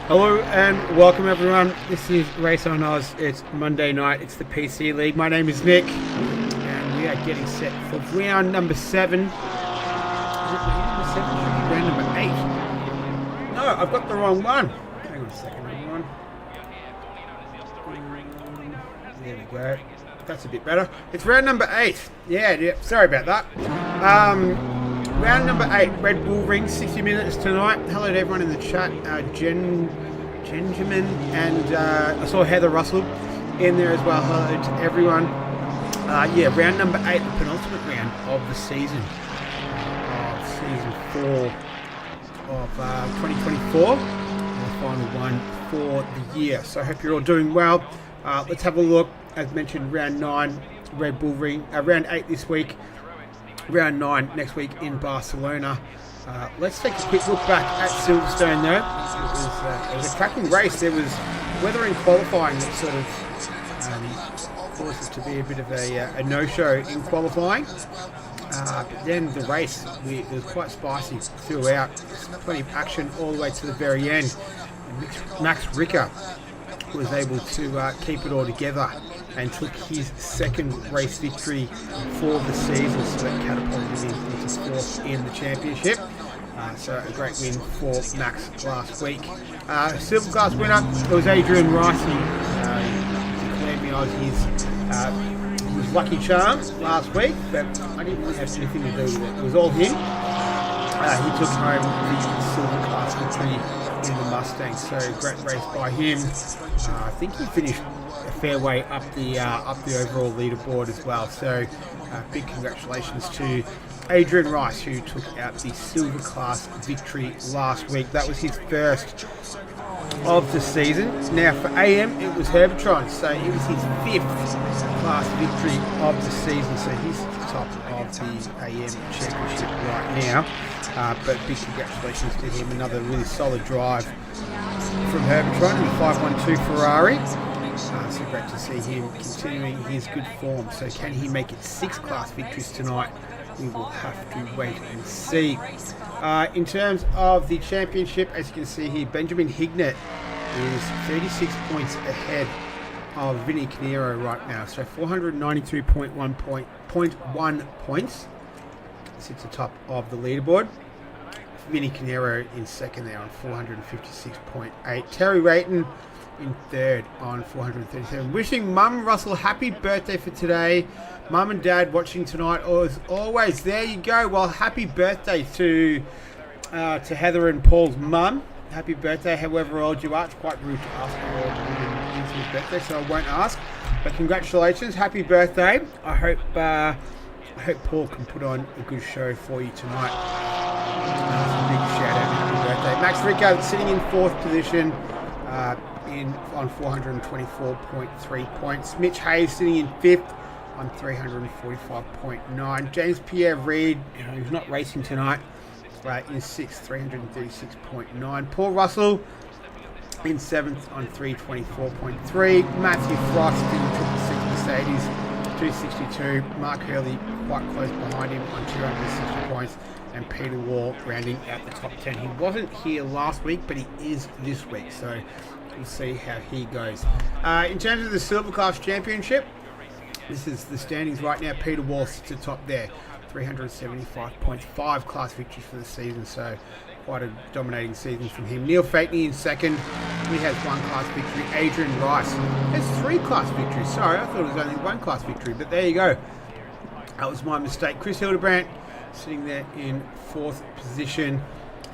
Hello and welcome everyone. This is Race on Oz. It's Monday night. It's the PC League. My name is Nick and we are getting set for round number 7. Is it round number 7? Round number 8. No, I've got the wrong one. Hang on a second, everyone. There we go. That's a bit better. It's round number 8. Yeah, sorry about that. Round number 8, Red Bull Ring, 60 minutes tonight. Hello to everyone in the chat. Benjamin and I saw Heather Russell in there as well. Hello to everyone. Round number 8, the penultimate round of the season. Of season 4 of 2024. And the final one for the year. So I hope you're all doing well. Let's have a look. As mentioned, round 9, Red Bull Ring. Round 8 this week. Round 9 next week in Barcelona. Let's take a quick look back at Silverstone though. It was a cracking race. There was weather in qualifying that sort of caused it to be a bit of a no-show in qualifying. But then the race, it was quite spicy throughout. Plenty of action all the way to the very end. And Max Ricker was able to keep it all together and took his second race victory for the season, so that catapulted him into 4th in the championship. So a great win for Max last week. Silver class winner was Adrian Rice. He declared me I was his lucky charm last week, but I didn't really have anything to do with it. It was all him. He took home the silver class victory in the Mustang, so great race by him. I think he finished a fair way up the overall leaderboard as well. So big congratulations to Adrian Rice, who took out the silver class victory last week. That was his first of the season. Now for AM, it was Herbertron, so it was his 5th class victory of the season. So he's at the top of the AM championship right now. But big congratulations to him. Another really solid drive from Herbertron in the 512 Ferrari. So great to see him continuing his good form. So can he make it 6 class victories tonight? We will have to wait and see. In terms of the championship, as you can see here, Benjamin Hignett is 36 points ahead of Vinny Canero right now. So 492.1 points. Sits atop of the leaderboard. Vinny Canero in second there on 456.8. Terry Rayton in third on 437. Wishing Mum Russell happy birthday for today. Mum and Dad watching tonight as always. There you go. Well, happy birthday to Heather and Paul's mum. Happy birthday, however old you are. It's quite rude to ask how old his birthday, so I won't ask. But congratulations, happy birthday. I hope Paul can put on a good show for you tonight. Big shout out, happy birthday. Max Rico sitting in fourth position on 424.3 points. Mitch Hayes sitting in fifth on 345.9. James Pierre Reid, who's not racing tonight, in sixth, 336.9. Paul Russell in seventh on 324.3. Matthew Frost in 6 Mercedes, 262. Mark Hurley quite close behind him on 260 points. And Peter Wall rounding out the top 10. He wasn't here last week, but he is this week, so we'll see how he goes. In terms of the Silver Class Championship, this is the standings right now. Peter Wall sits atop there, 375 points, 5 class victories for the season, so quite a dominating season from him. Neil Fakeney in second. He has 1 class victory. Adrian Rice has 3 class victories. Sorry, I thought it was only 1 class victory, but there you go. That was my mistake. Chris Hildebrandt sitting there in 4th position.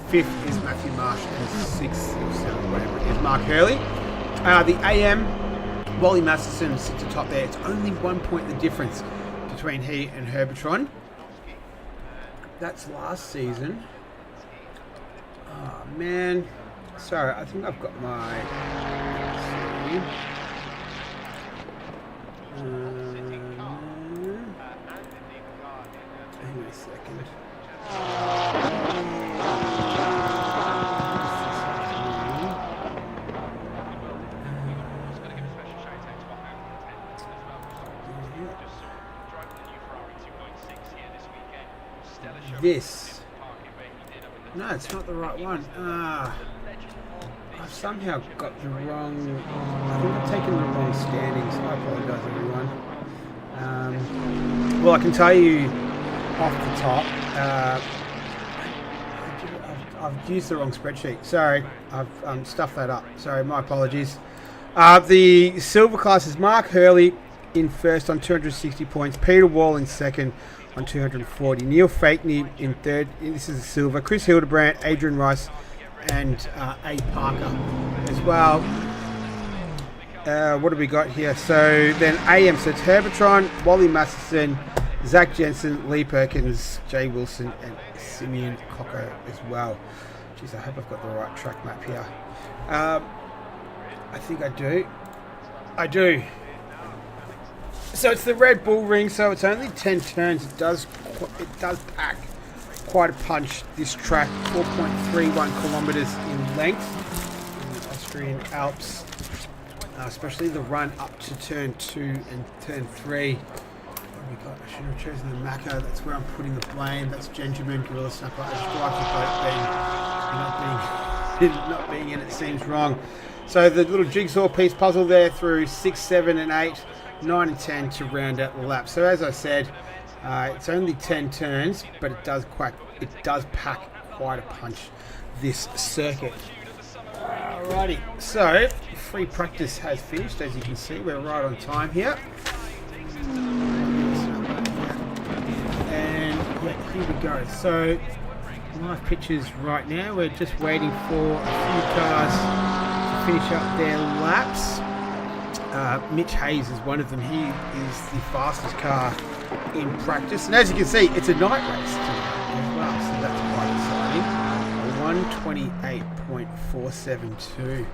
5th is Matthew Marsh, and 6th or 7th, whatever it is, Mark Hurley. The AM, Wally Masterson sits atop there. It's only 1 point the difference between he and Herbertron. That's last season. Oh man, sorry, I think I've got my. Hang on a second. This. No, it's not the right one. I've somehow got the wrong. I think I've taken the wrong standings. I apologise, everyone. Well, I can tell you off the top. I've used the wrong spreadsheet. Sorry, I've stuffed that up. Sorry, my apologies. The silver class is Mark Hurley in first on 260 points. Peter Wall in second on 240. Neil Fakeney in third. This is the silver. Chris Hildebrandt, Adrian Rice, and A. Parker as well. What do we got here? So then AM, so it's Herbertron, Wally Masterson, Zach Jensen, Lee Perkins, Jay Wilson, and Simeon Cocker as well. Jeez, I hope I've got the right track map here. I think I do. I do. So it's the Red Bull Ring, so it's only 10 turns. It does pack quite a punch, this track. 4.31 kilometres in length in the Austrian Alps, especially the run up to turn 2 and turn 3. I should have chosen the Macca. That's where I'm putting the blame. That's Gingerman, Gorilla Snapper. I just like the boat not being in it seems wrong. So the little jigsaw piece puzzle there through 6, 7 and 8, 9 and 10 to round out the lap. So as I said, it's only 10 turns, but it does pack quite a punch, this circuit. Alrighty, so free practice has finished. As you can see, we're right on time here. Yeah, here we go. So live pictures right now. We're just waiting for a few cars to finish up their laps. Mitch Hayes is one of them. He is the fastest car in practice, and as you can see, it's a night race tonight as well, so that's quite exciting. 128.472.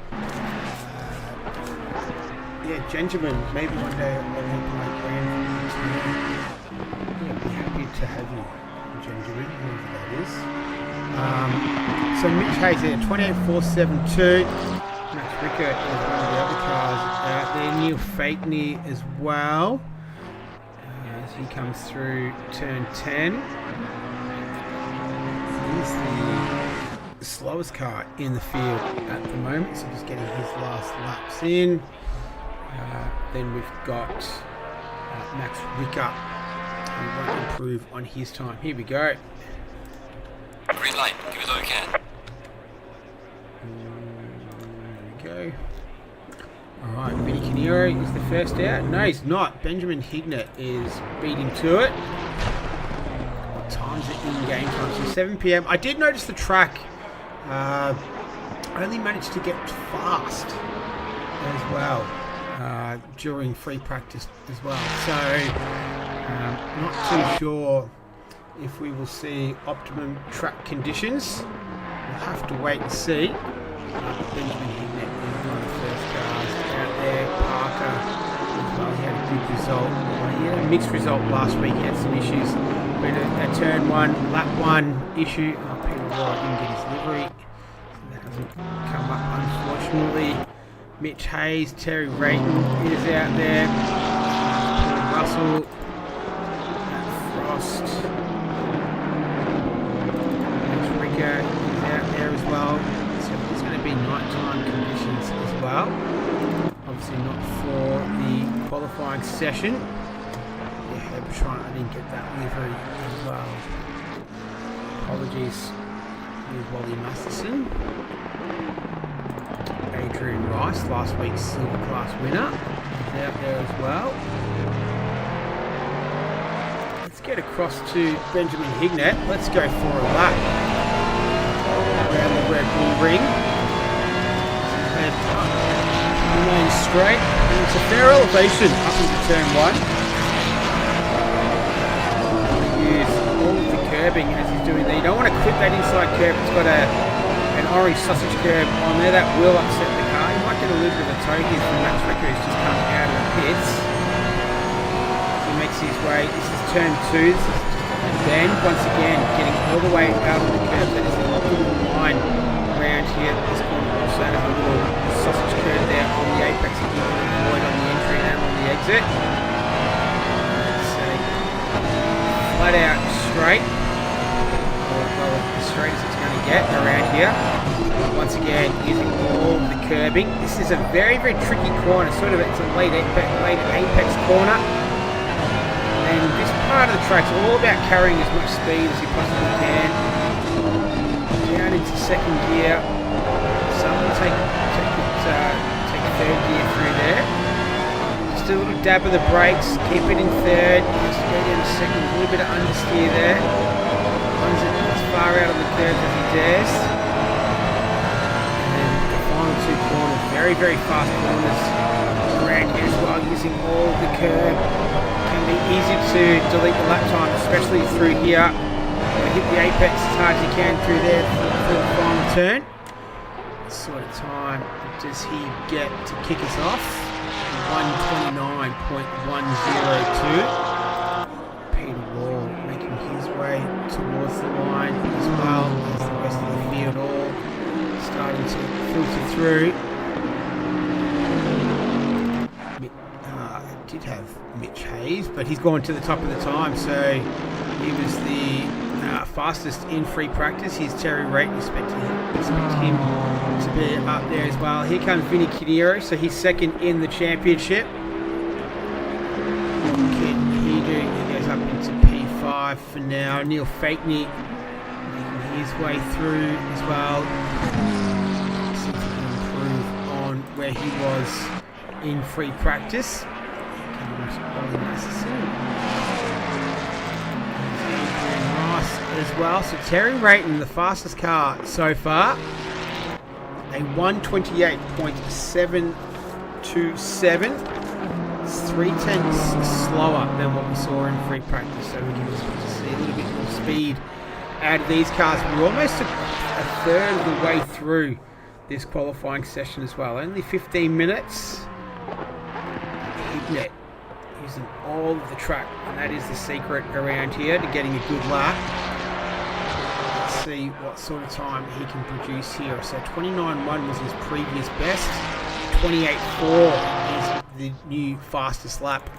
Yeah, gentlemen, maybe one day I'll have my grand. Yeah, I'd be happy to have you, gentlemen, whoever that is. So Mitch Hayes there, 28.472. Max Rickert is one of the other cars out there. Neil Fakeney as well. As he comes through turn 10. He's the slowest car in the field at the moment, so just getting his last laps in. Then we've got Max Rickert, who won't improve on his time. Here we go. Green light, give it Spokane. There we go. Alright, Vinny Canero is the first out. No, he's not. Benjamin Hignett is beating to it. What time's it in game time? So 7 PM. I did notice the track only managed to get fast as well during free practice as well. So, not too sure if we will see optimum track conditions. We'll have to wait and see. Benjamin Hignett is one of the first cars out there. Parker as well. He had a good result. He had a mixed result last week. He had some issues. But a turn one, lap one issue. Peter Wright didn't get his livery. So that hasn't come up, unfortunately. Mitch Hayes, Terry Rayton is out there. Paul Russell. Matt Frost. Mitch Ricker is out there as well. So it's going to be nighttime conditions as well. Obviously not for the qualifying session. Yeah, Herbstreit, I didn't get that livery as well. Apologies with Wally Masterson. Adrian Rice, last week's Silver Class winner, is out there as well. Let's get across to Benjamin Hignett. Let's go for a lap around the Red Bull ring. Remain straight, and it's a fair elevation up into turn one. Use all of the curbing as he's doing there. You don't want to clip that inside curb. It's got an orange sausage curb on there that will upset the car. You might get a little bit of a toe here from Max Ricker who's just come out of the pits. He makes his way. This is turn two. And then once again getting all the way out of the curb. That is a little line around here. This corner also has a little sausage curb there on the apex. You can avoid on the entry and on the exit. Let's see. Flat out straight. Well, as straight as it's going to get around here. Once again, using all the curbing. This is a very, very tricky corner. It's a late apex corner. And this part of the track's all about carrying as much speed as you possibly can. Down into second gear. Some will take third gear through there. Just a little dab of the brakes. Keep it in third. Just go down to second. A little bit of understeer there. Runs it as far out of the curve as he dares. And then the final two corners, very, very fast corners around here as well, using all the curb. Can be easy to delete the lap time, especially through here. Hit the apex as hard as you can through there for the final turn. What sort of time does he get to kick us off? 1:29.102. Making his way towards the line as well as the rest of the field all starting to filter through. Did have Mitch Hayes, but he's gone to the top of the time, so he was the fastest in free practice. Here's Terry Rayton, expect him to be up there as well. Here comes Vinny Canero, so he's second in the championship. He goes up into P5 for now. Neil Fakeney making his way through as well. Seems to improve on where he was in free practice. As well, so Terry Rayton, the fastest car so far, a 1:28.727. It's 0.3 slower than what we saw in free practice, so we can just see a little bit more speed out of these cars. We're almost a third of the way through this qualifying session as well. Only 15 minutes. Hignett using all of the track, and that is the secret around here to getting a good lap. Let's see what sort of time he can produce here. So 29.1 was his previous best. 28.4 is the new fastest lap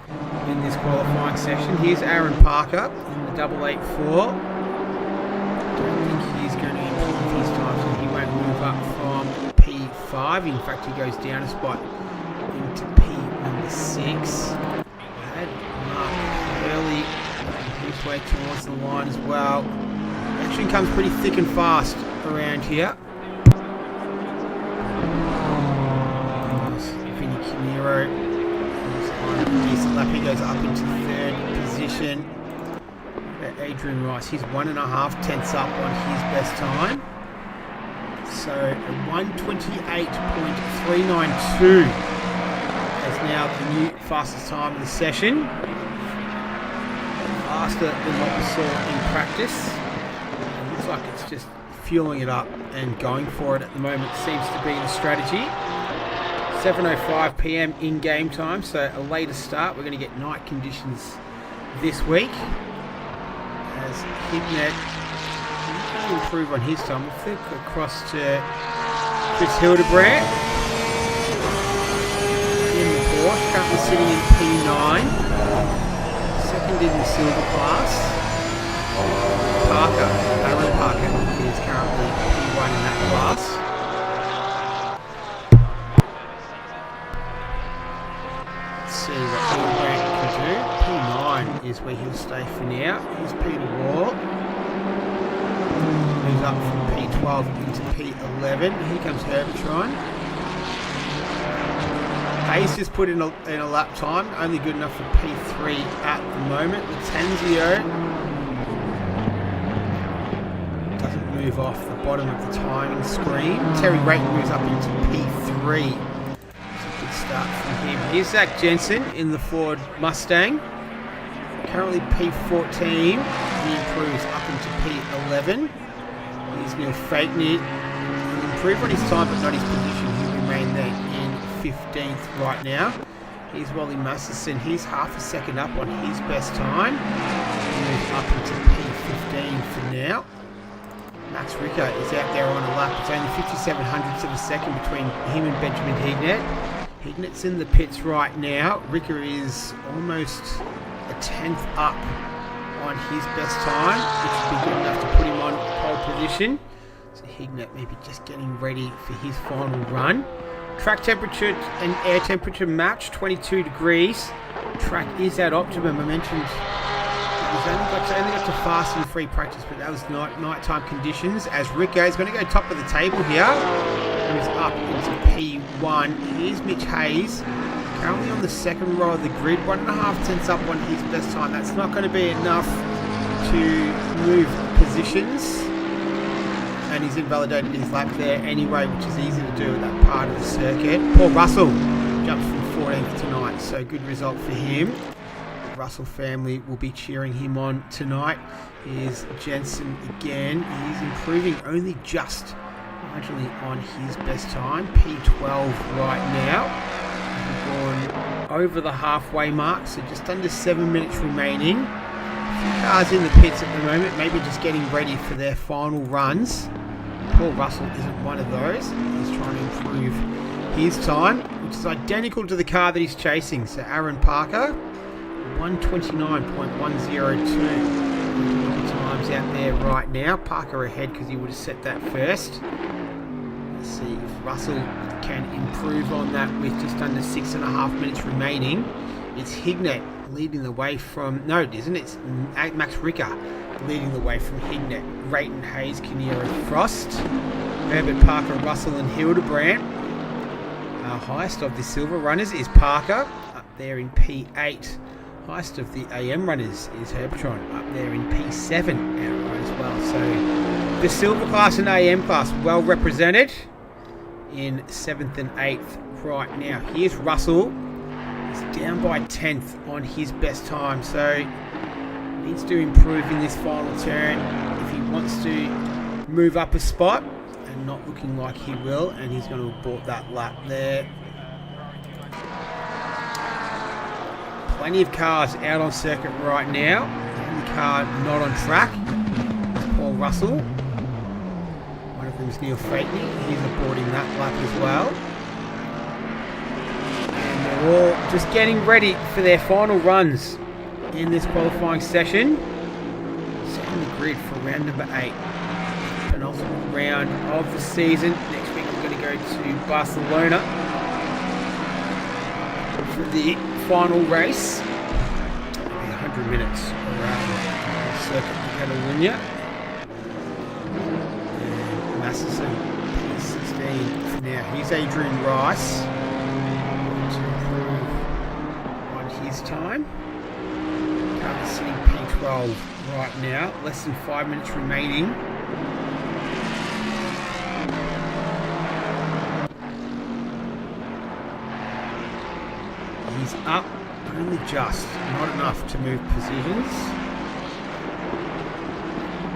in this qualifying session. Here's Aaron Parker in the 884. Don't think he's going to improve his time, so he won't move up from P5. In fact, he goes down a spot into P number 6. Mark Hurley his way towards the line as well. Action comes pretty thick and fast around here. Vinny Canero is on a decent lap. He goes up into third position. Adrian Rice, he's 1.5 tenths up on his best time. So a 1:28.392 is now the new fastest time of the session. Faster than what we saw in practice. It looks like it's just fueling it up and going for it at the moment seems to be the strategy. 7:05 p.m. in game time, so a later start. We're going to get night conditions this week. As Hignett can improve on his time. We'll flip across to Chris Hildebrandt in the Porsche, currently sitting in P9. Second in the silver class. Aaron Parker is currently P1 in that class. Let's see what Hildebrandt can do. P9 is where he'll stay for now. Here's Peter Wall. Moves up from P12 into P11. Here comes Herbertron. Hayes just put in a lap time, only good enough for P3 at the moment. Latenzio doesn't move off the bottom of the timing screen. Terry Rayton moves up into P3. It's a good start from him. Here's Zach Jensen in the Ford Mustang. Currently P14. He improves up into P11. Here's Neil Fakeney. He'll improve on his time but not his position. He'll remain there in 15th right now. Here's Wally Masterson. He's half a second up on his best time. He moves up into P15 for now. Max Ricker is out there on a lap. It's only 57 hundredths of a second between him and Benjamin Hignett. Hignett's in the pits right now. Ricker is almost a 10th up on his best time, which would be good enough to put him on pole position. So Hignett maybe just getting ready for his final run. Track temperature and air temperature match, 22 degrees. Track is at optimum. I mentioned he's only got to fast and free practice, but that was nighttime conditions. As Ricker is going to go top of the table here. Moves up into P1. Here's Mitch Hayes. Currently on the second row of the grid, 1.5 tenths up on his best time. That's not going to be enough to move positions. And he's invalidated his lap there anyway, which is easy to do at that part of the circuit. Paul Russell jumps from 14th to 9th, so good result for him. The Russell family will be cheering him on tonight. Here's Jensen again. He's improving only just marginally on his best time. P12 right now. Gone over the halfway mark, so just under 7 minutes remaining. A few cars in the pits at the moment, maybe just getting ready for their final runs. Paul Russell isn't one of those. He's trying to improve his time, which is identical to the car that he's chasing. So Aaron Parker, 1:29.102 times out there right now. Parker ahead because he would have set that first. Let's see if Russell can improve on that with just under 6.5 minutes remaining. It's Hignett leading the way from... No, it isn't. It's Max Ricker leading the way from Hignett. Rayton, Hayes, Canero, Frost. Herbert, Parker, Russell and Hildebrandt. Our highest of the silver runners is Parker, up there in P8. Highest of the AM runners is Herbertron, up there in P7 outright as well. So the silver class and AM class well represented in 7th and 8th right now. Here's Russell. He's down by 10th on his best time, so needs to improve in this final turn if he wants to move up a spot, and not looking like he will, and he's going to abort that lap there. Plenty of cars out on circuit right now. The only car not on track is Paul Russell. One of them is Neil Fakeney. He's aborting that lap as well. And they're all just getting ready for their final runs in this qualifying session. Setting the grid for round number 8. Penultimate round of the season. Next week we're going to go to Barcelona for the final race. 100 minutes around the circuit of Catalunya. fastest in P16 for now. Here's Adrian Rice to improve on his time. Currently sitting P12 right now. Less than 5 minutes remaining. He's up, only just, not enough to move positions.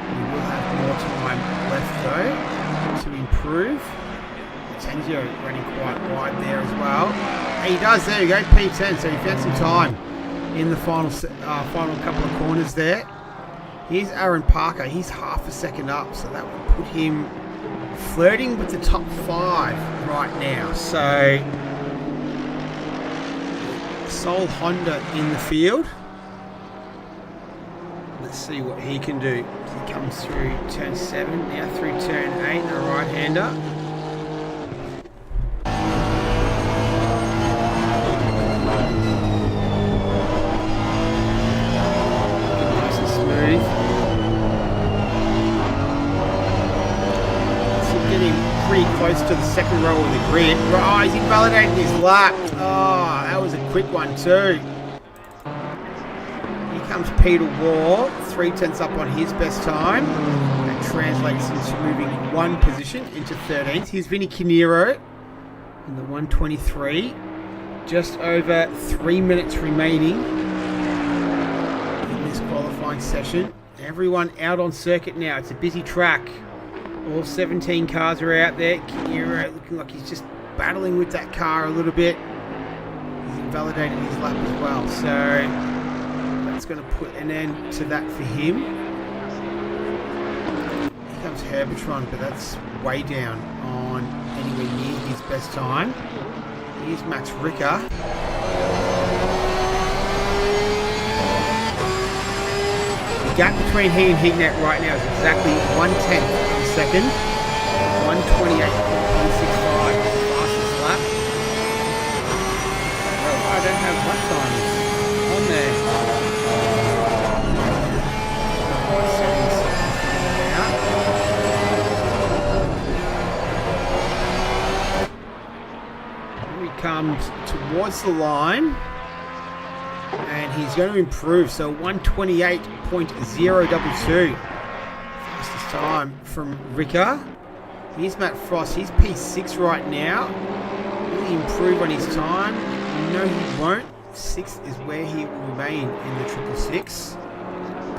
He will have more time left though to improve. Tenzio running quite wide there as well. And he does, there you go, P10, so he found some time in the final couple of corners there. Here's Aaron Parker, he's half a second up, so that will put him flirting with the top 5 right now. So Sol Honda in the field. Let's see what he can do. He comes through turn 7, now through turn 8, a right-hander. Nice and smooth. So getting pretty close to the second row of the grid. Oh, he's invalidating his lap. Oh, that was a quick one too. Here comes Peter Wall, 3/10 up on his best time. That translates into moving 1 position into 13th. Here's Vinny Canero in the 1:23. Just over 3 minutes remaining in this qualifying session. Everyone out on circuit now. It's a busy track. All 17 cars are out there. Canero looking like he's just battling with that car a little bit. He's invalidated his lap as well, so that's going to put an end to that for him. Here comes Herbertron, but that's way down on anywhere near his best time. Here's Max Ricker. The gap between he and Hignett right now is exactly 1/10 of a second. 1:28.65, fastest lap. Oh, I don't have lap times on there. Here he comes towards the line. And he's going to improve, so 1:28.022. Fastest time from Ricker. Here's Matt Frost, he's P6 right now. Will he improve on his time? No, he won't. 6th is where he will remain in the 666.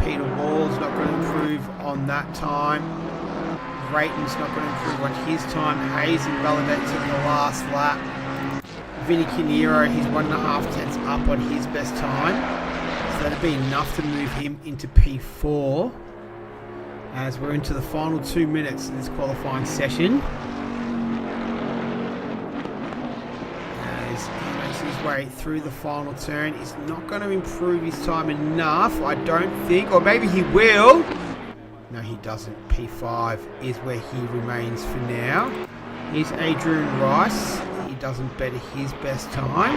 Peter Wall's not going to improve on that time. Rayton's not going to improve on his time. Hayes invalidates in the last lap. Vinny Canero, he's 1.5 up on his best time. So that'd be enough to move him into P4. As we're into the final 2 minutes in this qualifying session. As he makes his way through the final turn, he's not going to improve his time enough, I don't think. Or maybe he will. No, he doesn't. P5 is where he remains for now. Here's Adrian Rice. He doesn't better his best time.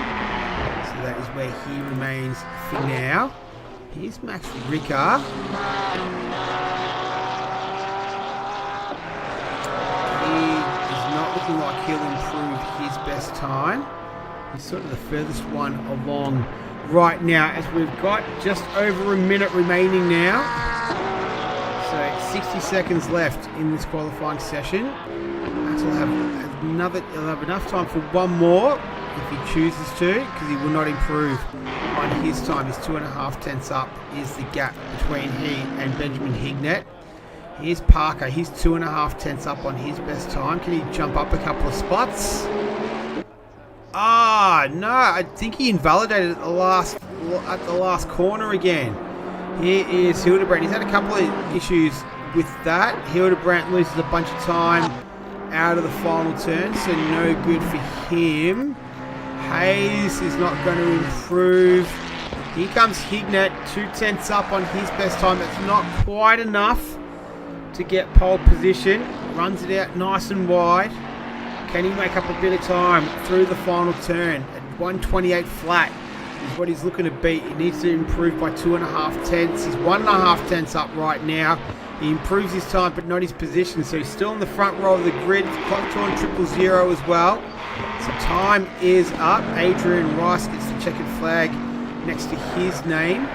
So that is where he remains for now. Here's Max Ricker. Looking like he'll improve his best time. He's sort of the furthest one along right now, as we've got just over a minute remaining now. So 60 seconds left in this qualifying session. Max will have enough time for one more if he chooses to, because he will not improve on his time. His 2.5 up is the gap between he and Benjamin Hignett. Here's Parker, he's 2.5 up on his best time. Can he jump up a couple of spots? Ah, no, I think he invalidated at the last corner again. Here is Hildebrandt. He's had a couple of issues with that. Hildebrandt loses a bunch of time out of the final turn, so no good for him. Hayes is not going to improve. Here comes Hignett, 2/10 up on his best time. That's not quite enough to get pole position. Runs it out nice and wide. Can he make up a bit of time through the final turn? At 1:28 flat is what he's looking to beat. He needs to improve by 2.5 tenths. He's 1.5 tenths up right now. He improves his time, but not his position. So he's still in the front row of the grid. Clock to on 000 as well. So time is up. Adrian Rice gets the checkered flag next to his name.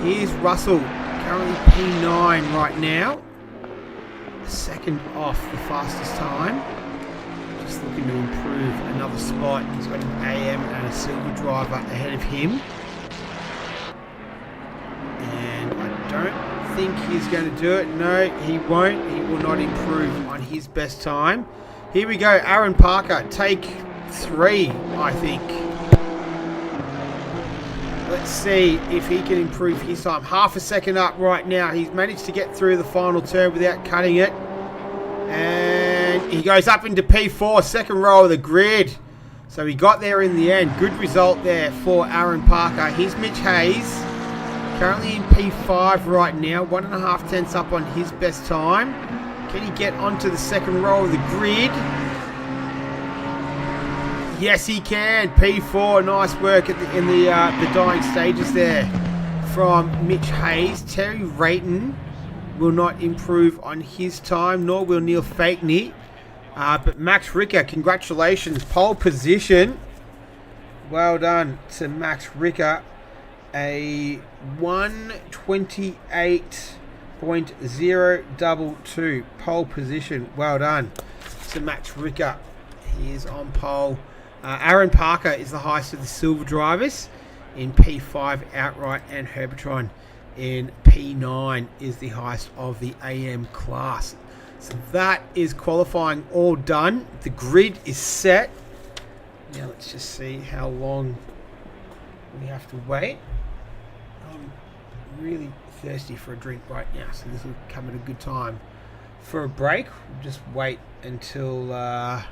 Here's Russell, currently P9 right now. A second off the fastest time. Just looking to improve another spot. He's got an AM and a silver driver ahead of him. And I don't think he's going to do it. No, he won't. He will not improve on his best time. Here we go. Aaron Parker, take 3, I think. Let's see if he can improve his time. Half a second up right now. He's managed to get through the final turn without cutting it. And he goes up into P4, second row of the grid. So he got there in the end. Good result there for Aaron Parker. Here's Mitch Hayes, currently in P5 right now. 1.5 tenths up on his best time. Can he get onto the second row of the grid? Yes, he can. P4. Nice work in the dying stages there from Mitch Hayes. Terry Rayton will not improve on his time, nor will Neil Fakeney. But Max Ricker, congratulations. Pole position. Well done to Max Ricker. A 1:28.022 pole position. Well done to Max Ricker. He is on pole. Aaron Parker is the highest of the silver drivers in P5 outright, and Herbertron in P9 is the highest of the AM class. So that is qualifying all done. The grid is set. Now let's just see how long we have to wait. I'm really thirsty for a drink right now, so this will come at a good time for a break. We'll just wait until the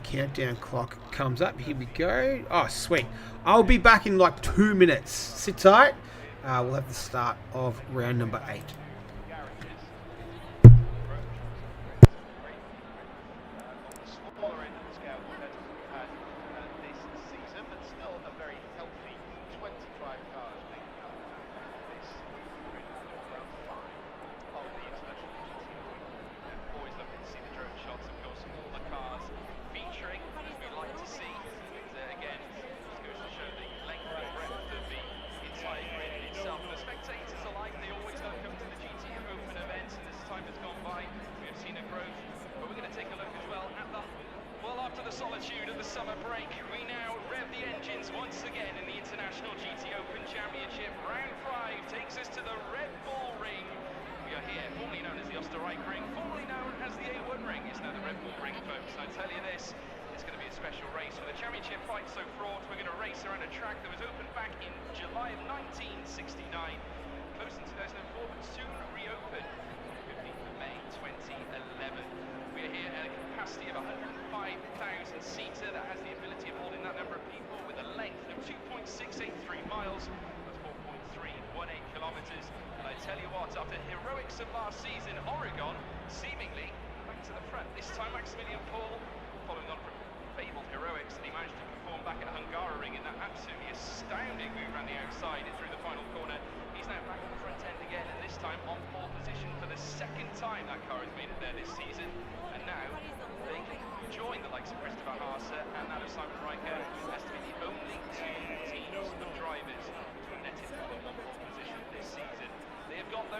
countdown clock comes up. Here we go. Oh, sweet. I'll be back in like 2 minutes. Sit tight. We'll have the start of round number 8.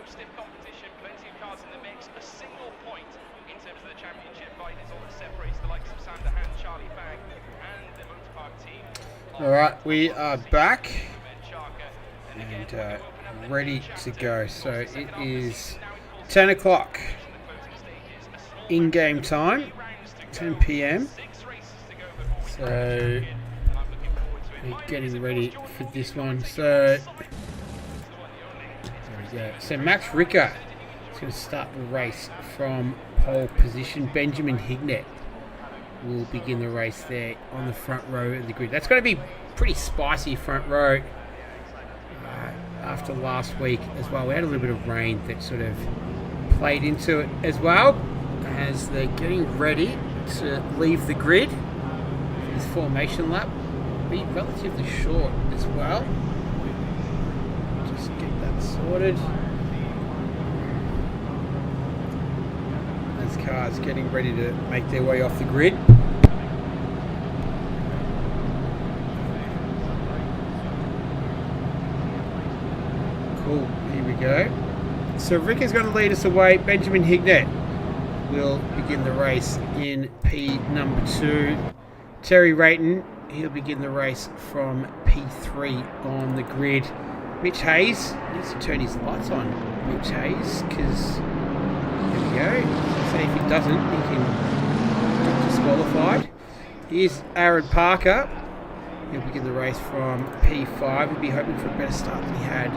Stiff competition, plenty of cars in the mix. A single point in terms of the championship fight is all that separates the likes of Sander Hand, Charlie Fang, and the Motorpark team. Alright, we are back and ready to go. So it is 10 o'clock in-game time, 10 p.m. So we're getting ready for this one. So yeah, so Max Ricker is going to start the race from pole position. Benjamin Hignett will begin the race there on the front row of the grid. That's going to be pretty spicy front row after last week as well. We had a little bit of rain that sort of played into it as well as they're getting ready to leave the grid. This formation lap will be relatively short as well. Sorted. These cars getting ready to make their way off the grid. Cool, here we go. So Rick is going to lead us away. Benjamin Hignett will begin the race in P number 2. Terry Rayton, he'll begin the race from P3 on the grid. Mitch Hayes needs to turn his lights on. Mitch Hayes, because there we go. So if he doesn't, he can get disqualified. Here's Aaron Parker. He'll begin the race from P5. He'll be hoping for a better start than he had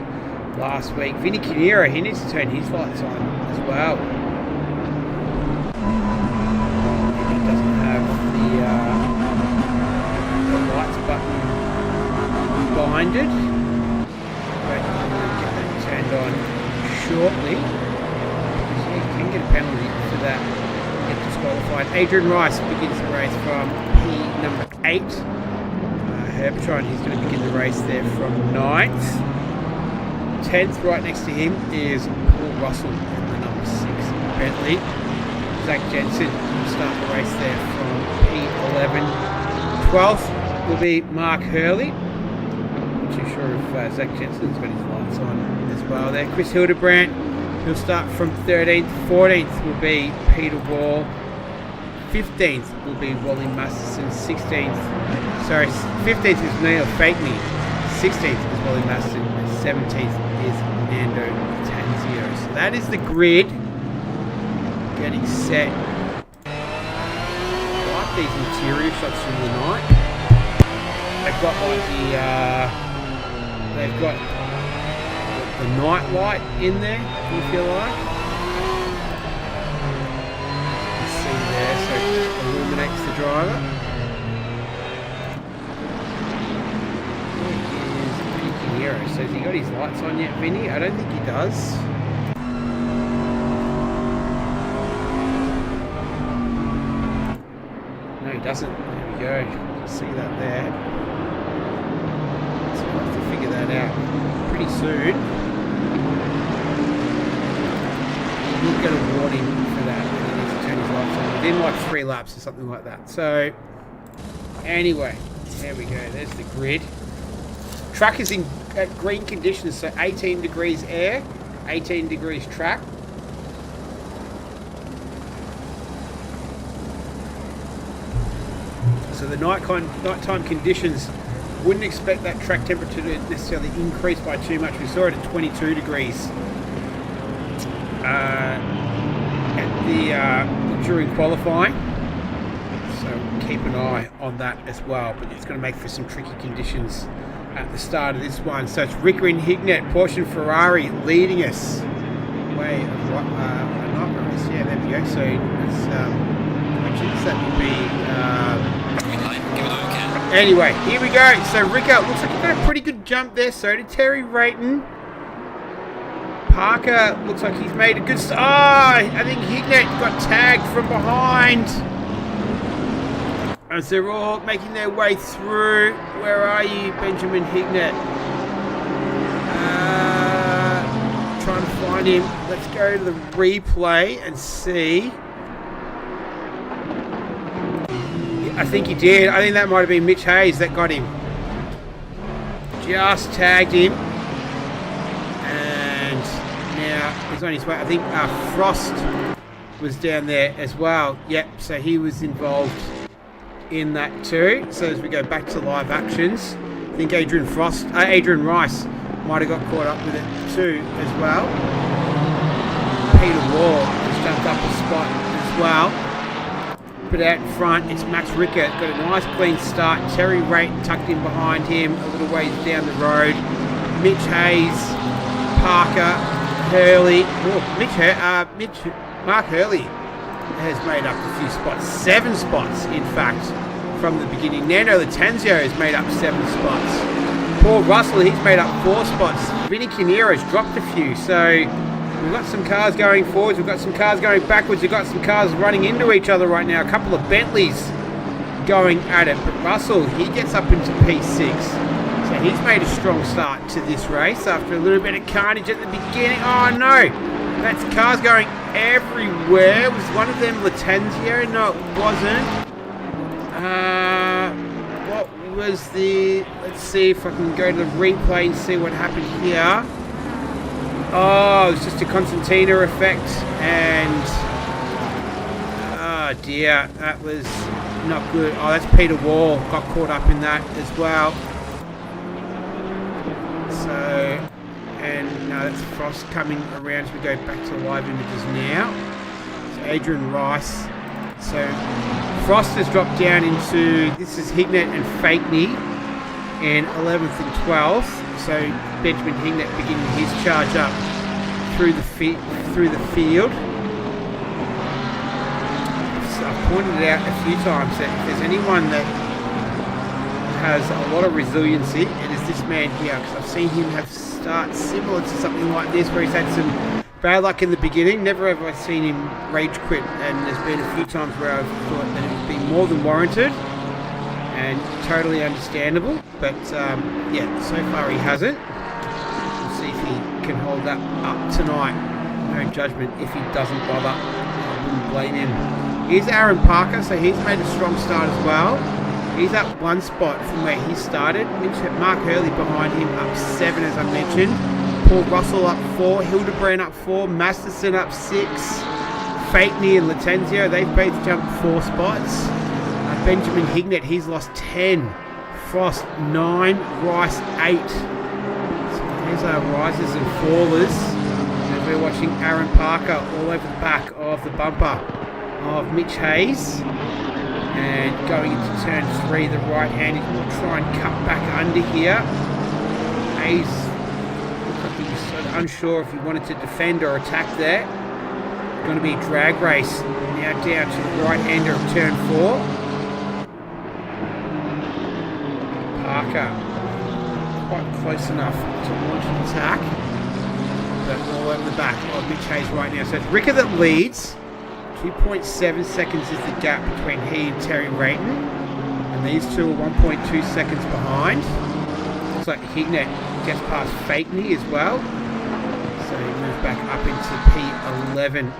last week. Vinny Canero, he needs to turn his lights on as well. He doesn't have the lights button blinded. But he'll get that turned on shortly. So he can get a penalty for that. Get disqualified. Adrian Rice begins the race from P number 8. Herbertron, he's going to begin the race there from 9th. 10th, right next to him, is Paul Russell in the number 6 Bentley. Zach Jensen will start the race there from P11. 12th will be Mark Hurley. Not too sure if Zach Jensen's got his lights on as well there. Chris Hildebrandt, he'll start from 13th. 14th will be Peter Wall. 15th will be Wally Masterson. 15th is Neil Fakney. 16th is Wally Masterson. 17th is Nando Tanzio. So that is the grid getting set. I like these interior shots from the night. They've got the night light in there, if you like. You can see there, so it illuminates the driver. So has he got his lights on yet, Vinny? I don't think he does. No, he doesn't. There we go. You can see that there. So we'll have to figure that out pretty soon. We'll get a warning for that when he needs to turn his lights on within like 3 laps or something like that. So, anyway, there we go. There's the grid. Track is in green conditions, so 18 degrees air, 18 degrees track. So the nighttime conditions, wouldn't expect that track temperature to necessarily increase by too much. We saw it at 22 degrees during qualifying. So keep an eye on that as well. But it's going to make for some tricky conditions at the start of this one. So it's Rickman Hignett, Porsche Ferrari leading us. Way of not race. Yeah, there we go. So it's that would be anyway, here we go. So Ricker looks like he got a pretty good jump there. So did Terry Rayton. Parker looks like he's made a good I think Hignett got tagged from behind. As they're all making their way through. Where are you, Benjamin Hignett? Trying to find him. Let's go to the replay and see. I think he did. I think that might have been Mitch Hayes that got him. Just tagged him. And now he's on his way. I think Frost was down there as well. Yep, so he was involved in that too. So as we go back to live actions, I think Adrian Rice might have got caught up with it too as well. Peter Wall has jumped up a spot as well. But out in front, it's Max Ricker. Got a nice clean start. Terry Rayton tucked in behind him a little ways down the road. Mitch Hayes, Parker, Hurley. Mark Hurley has made up a few spots. 7 spots, in fact, from the beginning. Nando Latanzio has made up 7 spots. Paul Russell, he's made up 4 spots. Vinny Canero has dropped a few. So we've got some cars going forwards. We've got some cars going backwards. We've got some cars running into each other right now. A couple of Bentleys going at it. But Russell, he gets up into P6. So he's made a strong start to this race after a little bit of carnage at the beginning. Oh no! That's cars going everywhere. Was one of them Latenzio? No, it wasn't. What was the... Let's see if I can go to the replay and see what happened here. Oh, it was just a Constantina effect. And... oh dear, that was not good. Oh, that's Peter Wall. Got caught up in that as well. So... and that's Frost coming around as we go back to live images now. So Adrian Rice. So Frost has dropped down into, this is Hignett and Fakeney in 11th and 12th. So Benjamin Hignett beginning his charge up through the field. So I've pointed it out a few times that if there's anyone that has a lot of resiliency, it is this man here, because I've seen him have starts similar to something like this where he's had some bad luck in the beginning. Never have I seen him rage quit, and there's been a few times where I've thought that it's been more than warranted and totally understandable, but yeah, so far he hasn't. We'll see if he can hold that up tonight. No judgment if he doesn't bother. I wouldn't blame him. Here's Aaron Parker, so he's made a strong start as well. He's up one spot from where he started. Mark Hurley behind him up 7, as I mentioned. Paul Russell up 4. Hildebrand up 4. Masterson up 6. Fakeney and Latenzio, they've both jumped 4 spots. Benjamin Hignett, he's lost 10. Frost 9. Rice 8. So there's our risers and fallers. As we're watching Aaron Parker all over the back of the bumper of Mitch Hayes. And going into turn 3, the right hand will try and cut back under here. Hayes looks like he was sort of unsure if he wanted to defend or attack there. Going to be a drag race now down to the right hander of turn 4. Parker quite close enough to launch an attack, but all over the back of Mitch Hayes right now. So it's Ricker that leads. 2.7 seconds is the gap between he and Terry Rayton, and these two are 1.2 seconds behind. Looks like Hignett gets past Fakeney as well, so he moves back up into P11.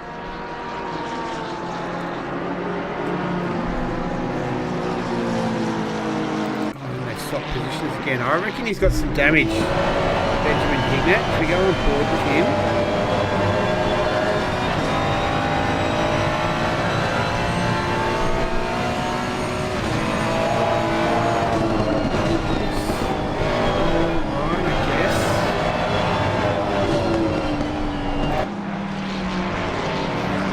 And they swap positions again. I reckon he's got some damage. Benjamin Hignett, we go on board with him.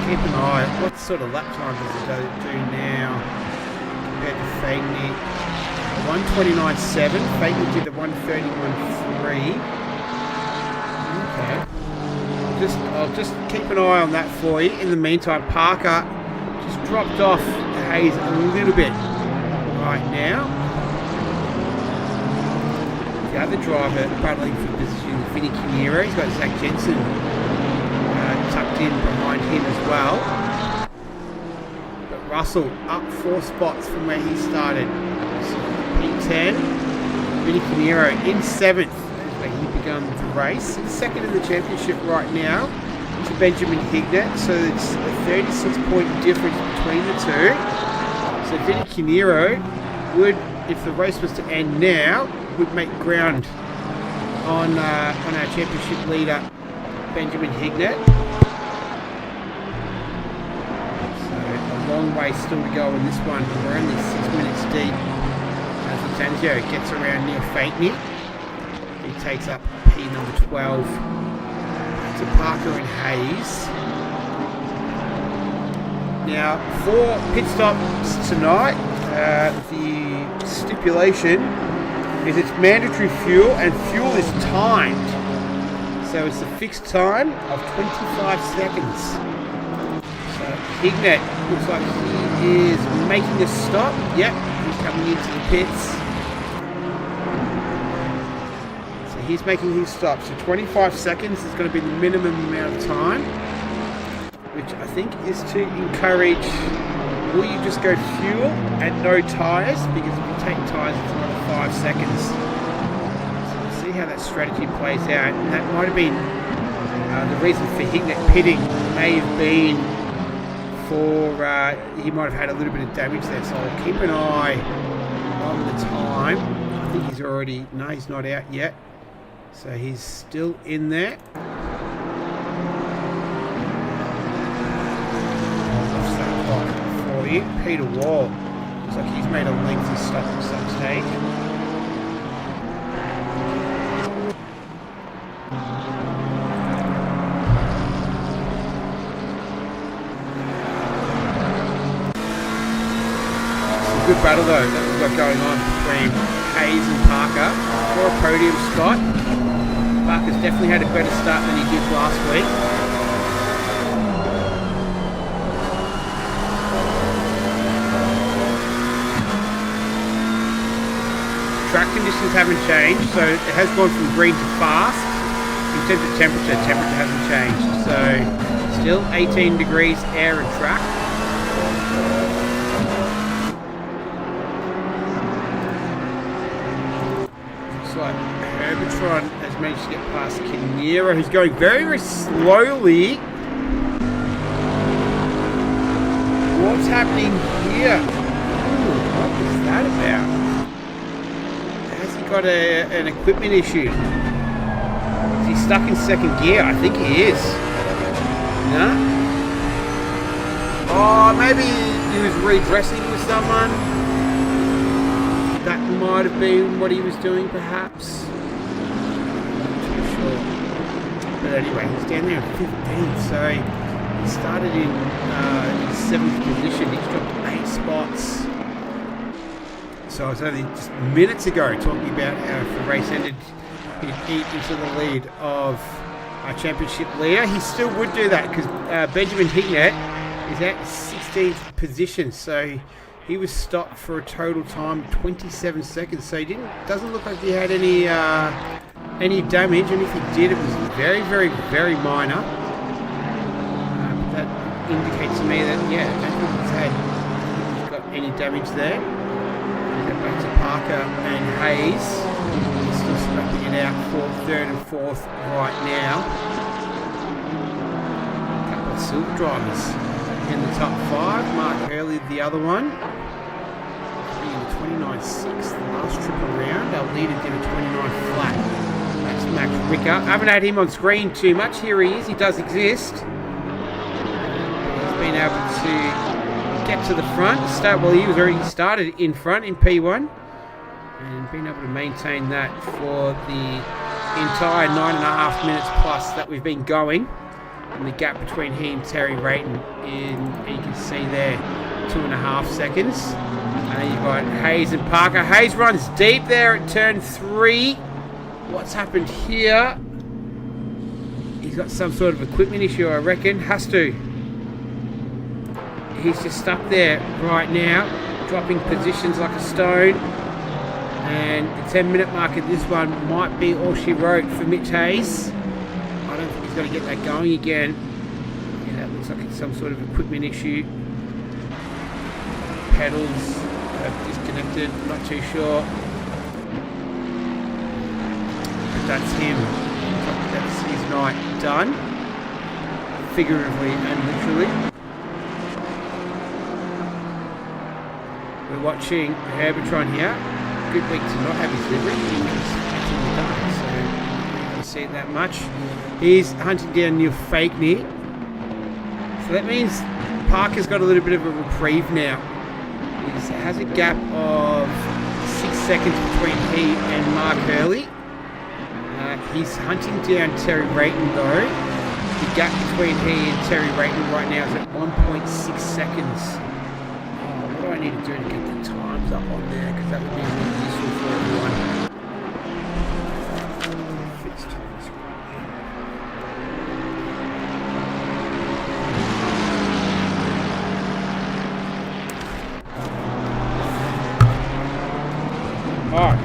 Keep an eye. What sort of lap time does it do now compared to Fakeney? 1:29.7. Fakeney did the 1:31.3. Okay. I'll just keep an eye on that for you. In the meantime, Parker just dropped off Hayes a little bit right now. The other driver battling for position, Vinny Kinero. He's got Zach Jensen tucked in behind him as well. But Russell up 4 spots from where he started. So P10. Vinny Kinero in 7th where he began the race. He's second in the championship right now to Benjamin Hignett. So it's a 36-point difference between the two. So Vinny Kinero would, if the race was to end now, would make ground on our championship leader Benjamin Hignett. Long way still to go in this one. We're only 6 minutes deep as Latenzio gets around near Fakeney. He takes up P number 12 to Parker and Hayes. Now for pit stops tonight, the stipulation is it's mandatory fuel, and fuel is timed. So it's a fixed time of 25 seconds. Hignett looks like he is making a stop. Yep, he's coming into the pits. So he's making his stop. So 25 seconds is going to be the minimum amount of time, which I think is to encourage, will you just go fuel and no tyres? Because if you take tyres, it's another 5 seconds. So we'll see how that strategy plays out. And that might have been The reason for hitting that pitting may have been for he might have had a little bit of damage there, so I'll keep an eye on the time. I think he's already, no, he's not out yet, so he's still in there. What's that clock for you? Peter Wall, looks like he's made a lengthy stop at some stage. Good battle though that we've got going on between Hayes and Parker for a podium spot. Parker's definitely had a better start than he did last week. Track conditions haven't changed, so it has gone from green to fast. In terms of temperature hasn't changed, so still 18 degrees air and track. Like Herbertron has managed to get past Kinnear, who's going very, very slowly. What's happening here? Ooh, what is that about? Has he got an equipment issue? Is he stuck in second gear? I think he is. No? Oh, maybe he was redressing with someone. That might have been what he was doing, perhaps. Not too sure. But anyway, he's down there at 15th, so he started in 7th position. He's dropped 8 spots. So I was only just minutes ago talking about how if the race ended, he'd eat into the lead of our championship leader. He still would do that because Benjamin Hignett is at 16th position, so he was stopped for a total time of 27 seconds, so he doesn't look like he had any damage, and if he did, it was very, very, very minor. That indicates to me that, yeah, I don't think he's got any damage there. Go back to Parker and Hayes. He's still scrapping it out for 3rd and 4th right now. A couple of silver drivers in the top 5. Mark Hurley, the other one. 29.6 the last trip around. Our leader did a 29 flat. That's Max Ricker. I haven't had him on screen too much. Here he is. He does exist. He's been able to get to the front. Well, he was already started in front in P1 and been able to maintain that for the entire 9.5 minutes plus that we've been going. And the gap between he and Terry Rayton, you can see there, 2.5 seconds. And then you've got Hayes and Parker. Hayes runs deep there at turn 3. What's happened here? He's got some sort of equipment issue, I reckon. Has to. He's just stuck there right now, dropping positions like a stone. And the 10-minute mark of this one might be all she wrote for Mitch Hayes. I don't think he's got to get that going again. Yeah, that looks like it's some sort of equipment issue. Pedals have disconnected, not too sure. But that's him. That's his night done. Figuratively and literally. We're watching Herbertron here. Good week to not have his livery. He's done, so you don't see it that much. He's hunting down Neil Fakeney. So that means Parker's got a little bit of a reprieve now. He has a gap of 6 seconds between he and Mark Hurley. He's hunting down Terry Rayton though. The gap between he and Terry Rayton right now is at 1.6 seconds. What do I need to do to get the times up on there? Because that would be really useful for everyone. Fixed times. Alright,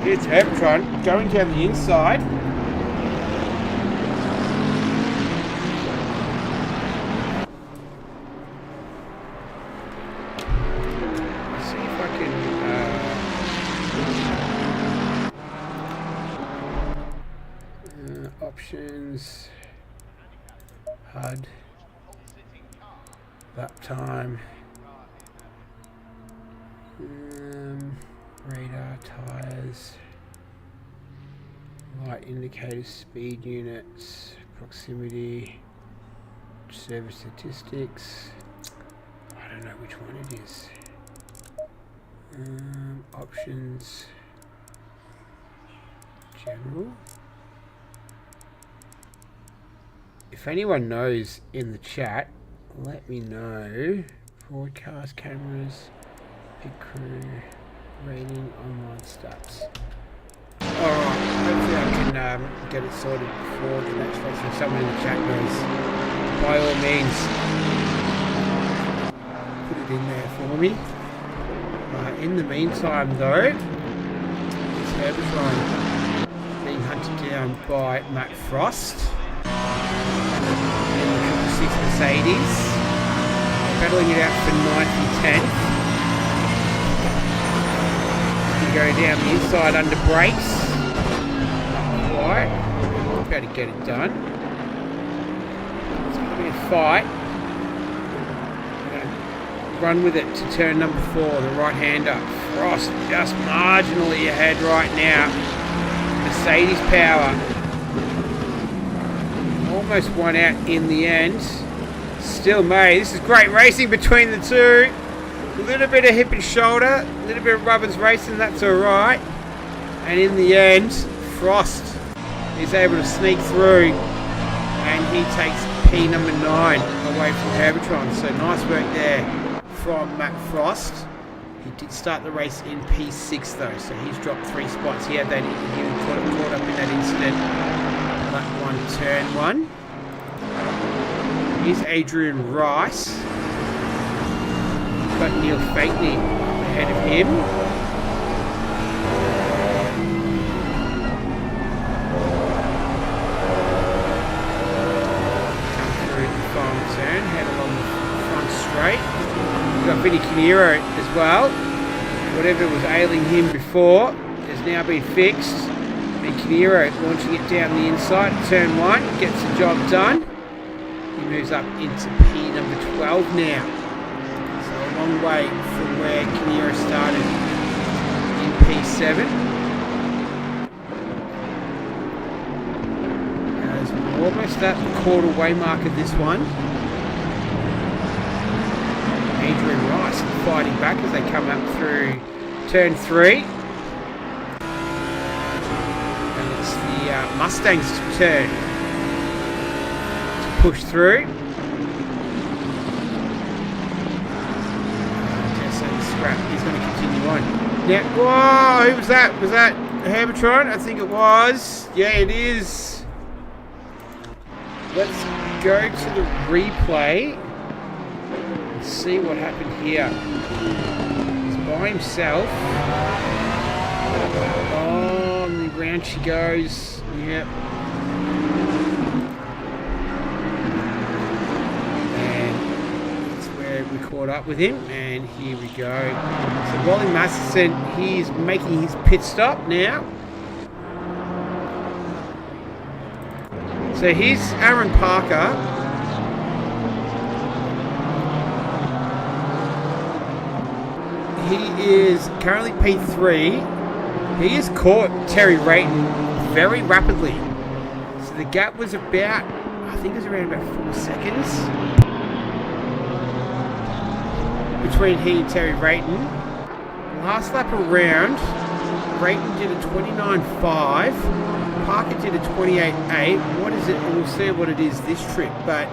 here's Herbertron going down the inside. Options. HUD. Lap time. Radar, tyres. Light indicators, speed units, proximity, service statistics. I don't know which one it is. Options. General. If anyone knows in the chat, let me know. Broadcast cameras, pit crew, rating, online stats. Alright, hopefully I can get it sorted before the next race. If someone in the chat knows, by all means, put it in there for me. In the meantime though, it's Herbertron being hunted down by Matt Frost in the 6 Mercedes, battling it out for 9th and 10th. You go down the inside under brakes. Not quite. About to get it done. It's going to be a fight. Run with it to turn number 4, the right-hander. Frost just marginally ahead right now. Mercedes power. Almost won out in the end. Still May. This is great racing between the two. A little bit of hip and shoulder, a little bit of rubbers racing, that's alright. And in the end, Frost is able to sneak through and he takes P number 9 away from Herbertron. So nice work there from Matt Frost. He did start the race in P6 though, so he's dropped 3 spots. He had that, he was caught up in that incident. Lap 1, turn 1. Here's Adrian Rice. He's got Neil Fakeney ahead of him. Come through the final turn, head along the front straight. We've got Vinny Canero as well. Whatever was ailing him before has now been fixed. And Canero launching it down the inside, turn 1, gets the job done. He moves up into P number 12 now. So a long way from where Canero started in P7. As we're almost at the quarter way mark of this one. Adrian Rice fighting back as they come up through turn 3. And it's the Mustang's turn to push through. Scrap is going to continue on. Now, whoa, who was that? Was that Herbertron? I think it was. Yeah, it is. Let's go to the replay. See what happened here. He's by himself. Oh, and the ground she goes. Yep. And that's where we caught up with him. And here we go. So Wally Masterson, he's making his pit stop now. So here's Aaron Parker. He is currently P3. He has caught Terry Rayton very rapidly. So the gap was about, I think it was around about 4 seconds between he and Terry Rayton. Last lap around, Rayton did a 29.5. Parker did a 28.8. What is it? We'll see what it is this trip. But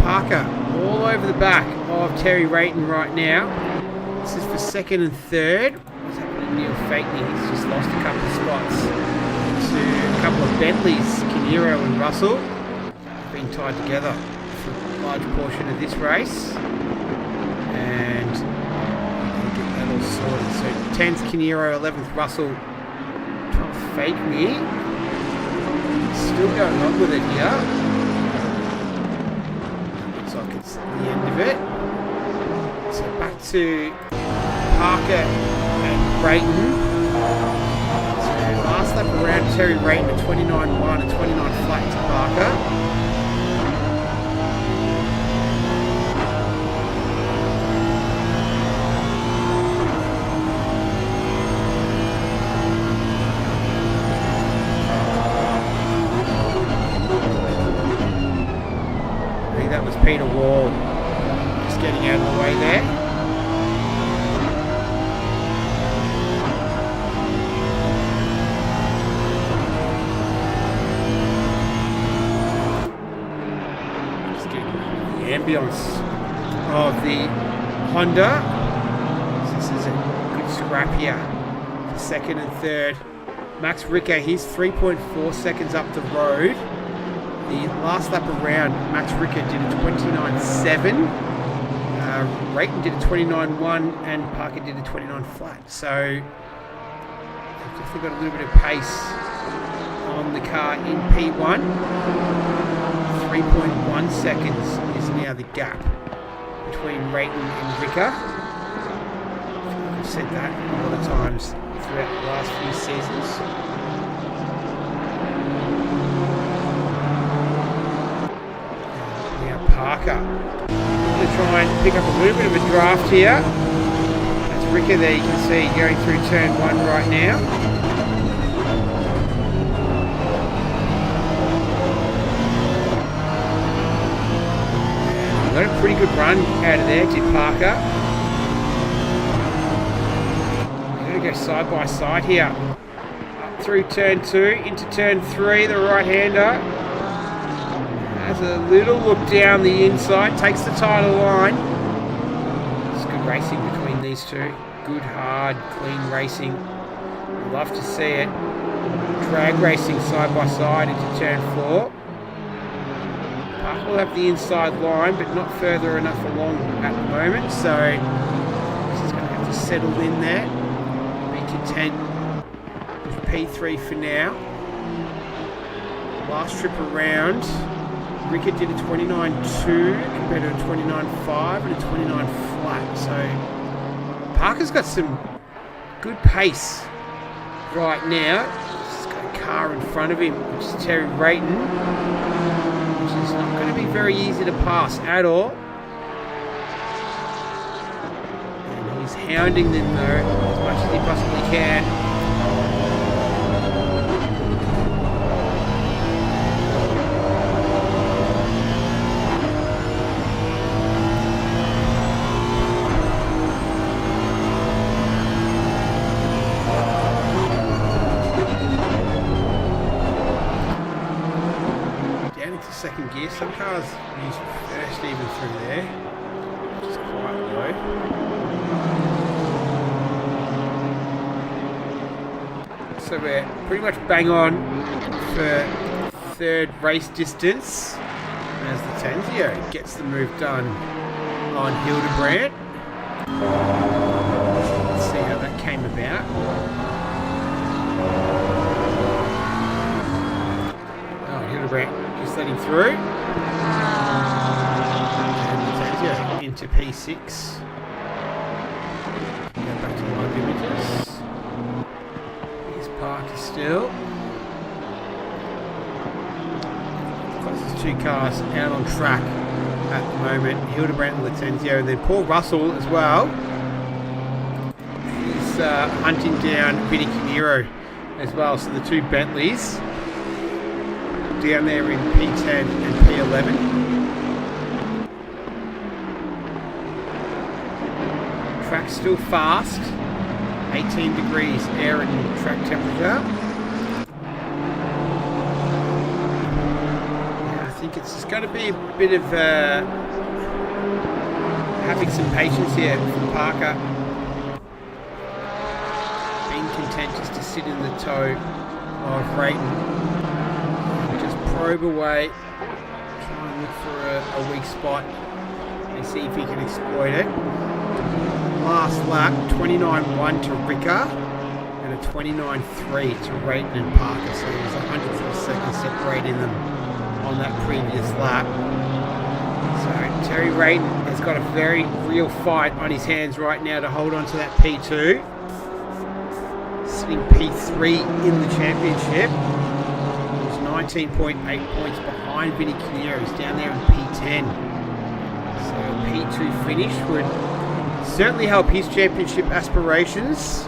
Parker all over the back of Terry Rayton right now. This is for second and third. What's happening to Neil Fakeney? He's just lost a couple of spots to a couple of Bentleys, Canero and Russell. Been tied together for a large portion of this race. And we'll get that all sorted. So 10th Canero, 11th Russell, 12th Fakeney. Still going on with it here. Looks like it's the end of it. So back to Parker and Rayton. So last lap around, Terry Rayton at 29.1 and 29 flat to Parker. ambience of the Honda. This is a good scrap here for second and third. Max Ricker, he's 3.4 seconds up the road. The last lap around, Max Ricker did a 29.7. Rayton did a 29.1 and Parker did a 29 flat. So they've definitely got a little bit of pace on the car in P1. 3.1 seconds is now the gap between Rayton and Ricker. I've said that a lot of times throughout the last few seasons. Now Parker going to try and pick up a little bit of a draft here. That's Ricker there, you can see going through turn 1 right now. Got a pretty good run out of there, did Parker. We're going to go side by side here. Up through turn 2, into turn 3, the right-hander has a little look down the inside, takes the title line. It's good racing between these two. Good, hard, clean racing. Love to see it. Drag racing side by side into turn 4. Parker will have the inside line, but not further enough along at the moment, so he's going to have to settle in there. Be content with P3 for now. Last trip around, Ricker did a 29.2 compared to a 29.5 and a 29 flat, so Parker's got some good pace right now. He's got a car in front of him, which is Terry Rayton. It's not going to be very easy to pass at all. And he's hounding them though as much as he possibly can. Second gear, some cars use first even through there, which is quite low. So we're pretty much bang on for third race distance as the Tanzio gets the move done on Hildebrandt. Let's see how that came about. Oh, Hildebrandt just letting through. And Latenzio into P6. Go back to live images. Here's Parker still. Closest two cars out on track at the moment. Hildebrandt and Latenzio, and then Paul Russell as well. He's hunting down Vinny Canero as well. So the two Bentleys down there in P10 and P11. Track's still fast. 18 degrees air and track temperature. I think it's just going to be a bit of having some patience here from Parker. Being content just to sit in the toe of Rayton. Probe away, try and look for a weak spot and see if he can exploit it. Last lap, 29.1 to Ricker and a 29.3 to Rayton and Parker, so there was 100th of a second separating them on that previous lap. So Terry Rayton has got a very real fight on his hands right now to hold on to that P2. Sitting P3 in the championship. 19.8 points behind Vinny Canero. He's down there in P10. So a P2 finish would certainly help his championship aspirations.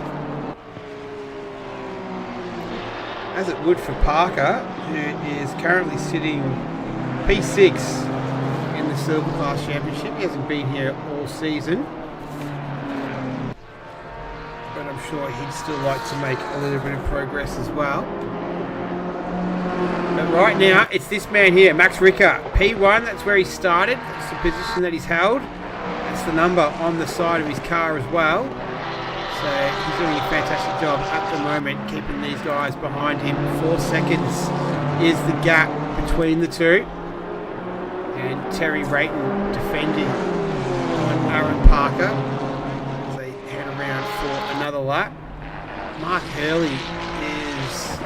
As it would for Parker, who is currently sitting P6 in the Silver Class Championship. He hasn't been here all season. But I'm sure he'd still like to make a little bit of progress as well. But right now, it's this man here, Max Ricker. P1, that's where he started. That's the position that he's held. That's the number on the side of his car as well. So he's doing a fantastic job at the moment, keeping these guys behind him. 4 seconds is the gap between the two. And Terry Rayton defending on Aaron Parker as they head around for another lap. Mark Hurley is a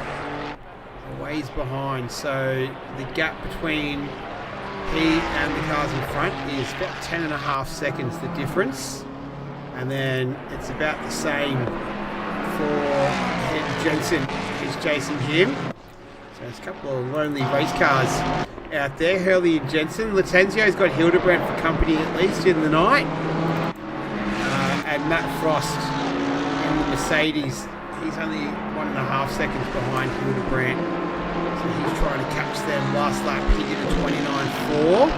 ways behind, so the gap between he and the cars in front is about 10.5 seconds the difference. And then it's about the same for Ed Jensen, who's chasing him. So there's a couple of lonely race cars out there. Hurley and Jensen. Latenzio's got Hildebrand for company at least in the night. And Matt Frost in the Mercedes. He's only 1.5 seconds behind Hildebrand. So he's trying to catch them. Last lap he did a 29.4.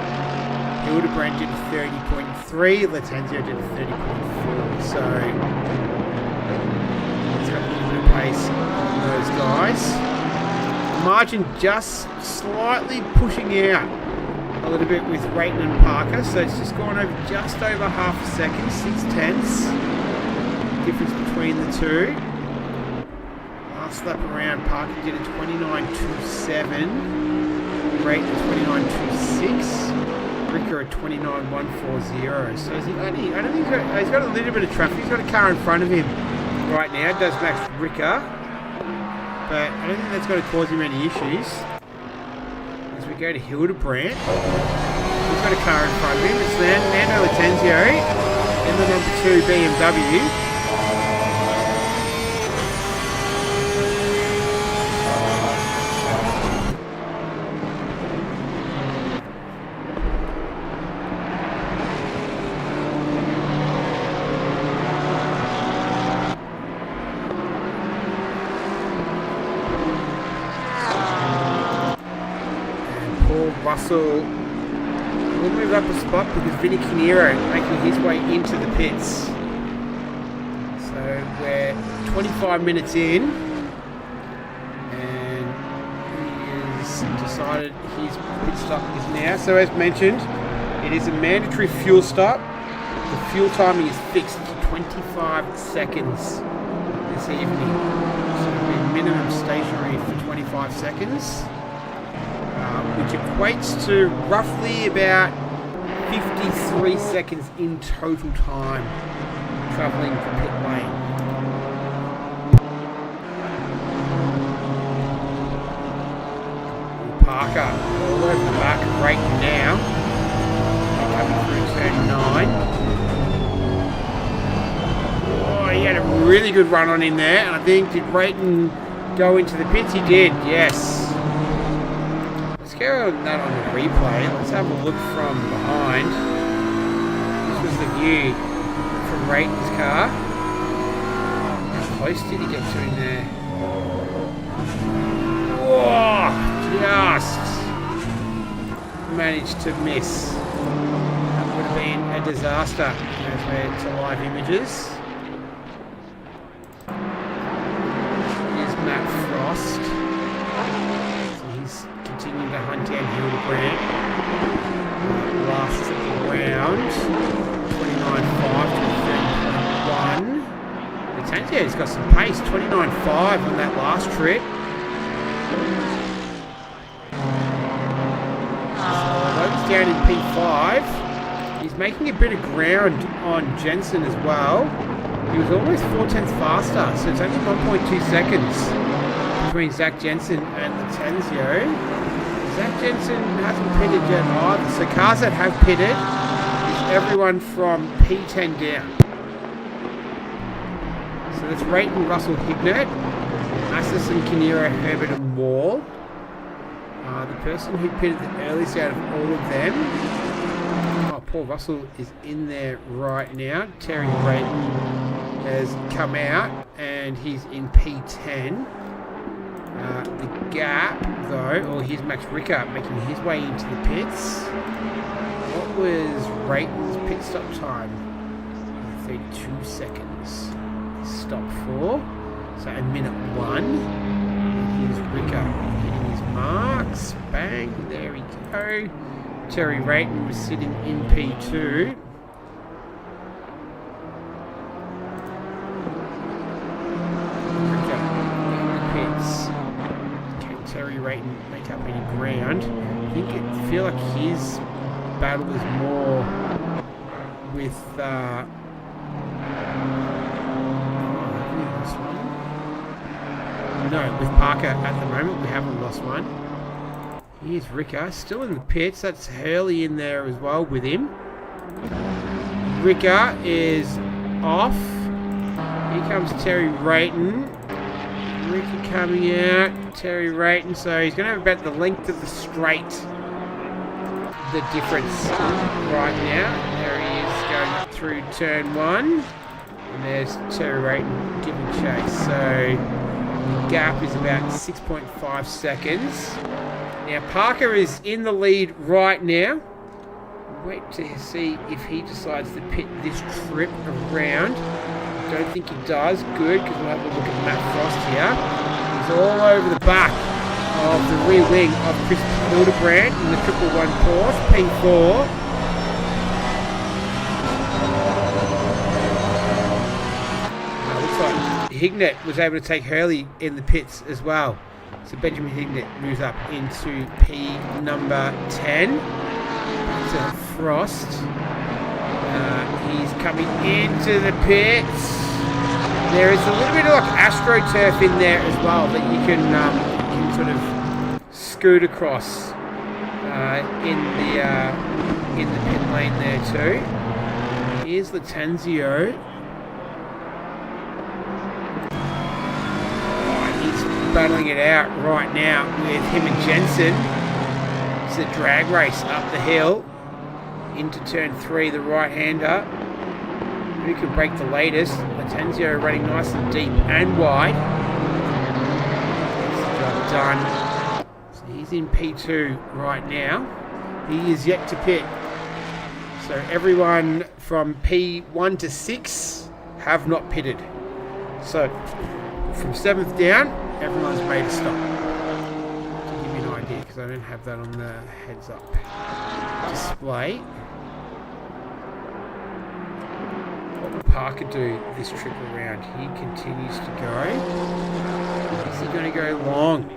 Hildebrand did a 30.3, Latenzio did a 30.4, so let's have a little bit of pace on those guys. Margin just slightly pushing out a little bit with Rayton and Parker, so it's just gone over just over half a second, 6/10 difference between the two. Last lap around, Parker did a 29.27, Rayton 29.26. Ricker at 29.140. So is he only, I don't think he's got a little bit of traffic. He's got a car in front of him right now. Does Max Ricker, but I don't think that's going to cause him any issues. As we go to Hildebrand, he's got a car in front of him. It's Nando Latenzio in the number 2 BMW. Russell will move up a spot because Vinny Canero making his way into the pits. So we're 25 minutes in and he has decided his pit stop is now. So as mentioned, it is a mandatory fuel stop. The fuel timing is fixed to 25 seconds this evening. So it'll be minimum stationary for 25 seconds. Which equates to roughly about 53 seconds in total time travelling the pit lane. Parker all over the back right now. Coming through turn 9. Oh, he had a really good run on in there. And I think, did Rayton go into the pits? He did, yes. Go that on the replay. Let's have a look from behind. This was the view from Rayton's car. How close did he get to him there? Whoa! Just managed to miss. That would have been a disaster as we're to live images. Here's Matt Frost. Continuing to hunt down Hildebrand. Last round, 29.5 to 30.1. Latenzio's got some pace, 29.5 on that last trip. So he's down in P5. He's making a bit of ground on Jensen as well. He was almost 4/10 faster, so it's only 1.2 seconds between Zach Jensen and Latenzio. Zach Jensen hasn't pitted yet either. So cars that have pitted is everyone from P10 down. So that's Rayton, Russell, Hignett, Masterson, Canero, Herbert and Wall. The person who pitted the earliest out of all of them. Oh, Paul Russell is in there right now. Terry Rayton has come out and he's in P10. The gap, though, or here's Max Ricker making his way into the pits. What was Rayton's pit stop time? 32 seconds. Stop 4. So a minute 1. And here's Ricker hitting his marks. Bang. There we go. Terry Rayton was sitting in P2. Can Terry Rayton make up any ground? I feel like his battle is more with no, with Parker at the moment. We haven't lost one. Here's Ricker, still in the pits. That's Hurley in there as well with him. Ricker is off. Here comes Terry Rayton. Ricky coming out. Terry Rayton. So he's going to have about the length of the straight. The difference right now. There he is going through turn 1. And there's Terry Rayton giving chase. So the gap is about 6.5 seconds. Now Parker is in the lead right now. Wait to see if he decides to pit this trip around. Don't think he does. Good, because we'll have a look at Matt Frost here. He's all over the back of the rear wing of Chris Hildebrand in the 111 Porsche P4. Looks like Hignett was able to take Hurley in the pits as well. So Benjamin Hignett moves up into P number 10. Back to Frost. He's coming into the pits. There is a little bit of like AstroTurf in there as well that you can sort of scoot across in the pit lane there too. Here's Lattanzio. He's battling it out right now with him and Jensen. It's a drag race up the hill into turn 3, the right-hander. Who can break the latest? Lattanzio running nice and deep and wide. That's the job done. So he's in P2 right now. He is yet to pit. So everyone from P1 to 6 have not pitted. So from 7th down, everyone's made a stop. To give you an idea, because I don't have that on the heads-up display. What will Parker do this trip around? He continues to go. Is he going to go long?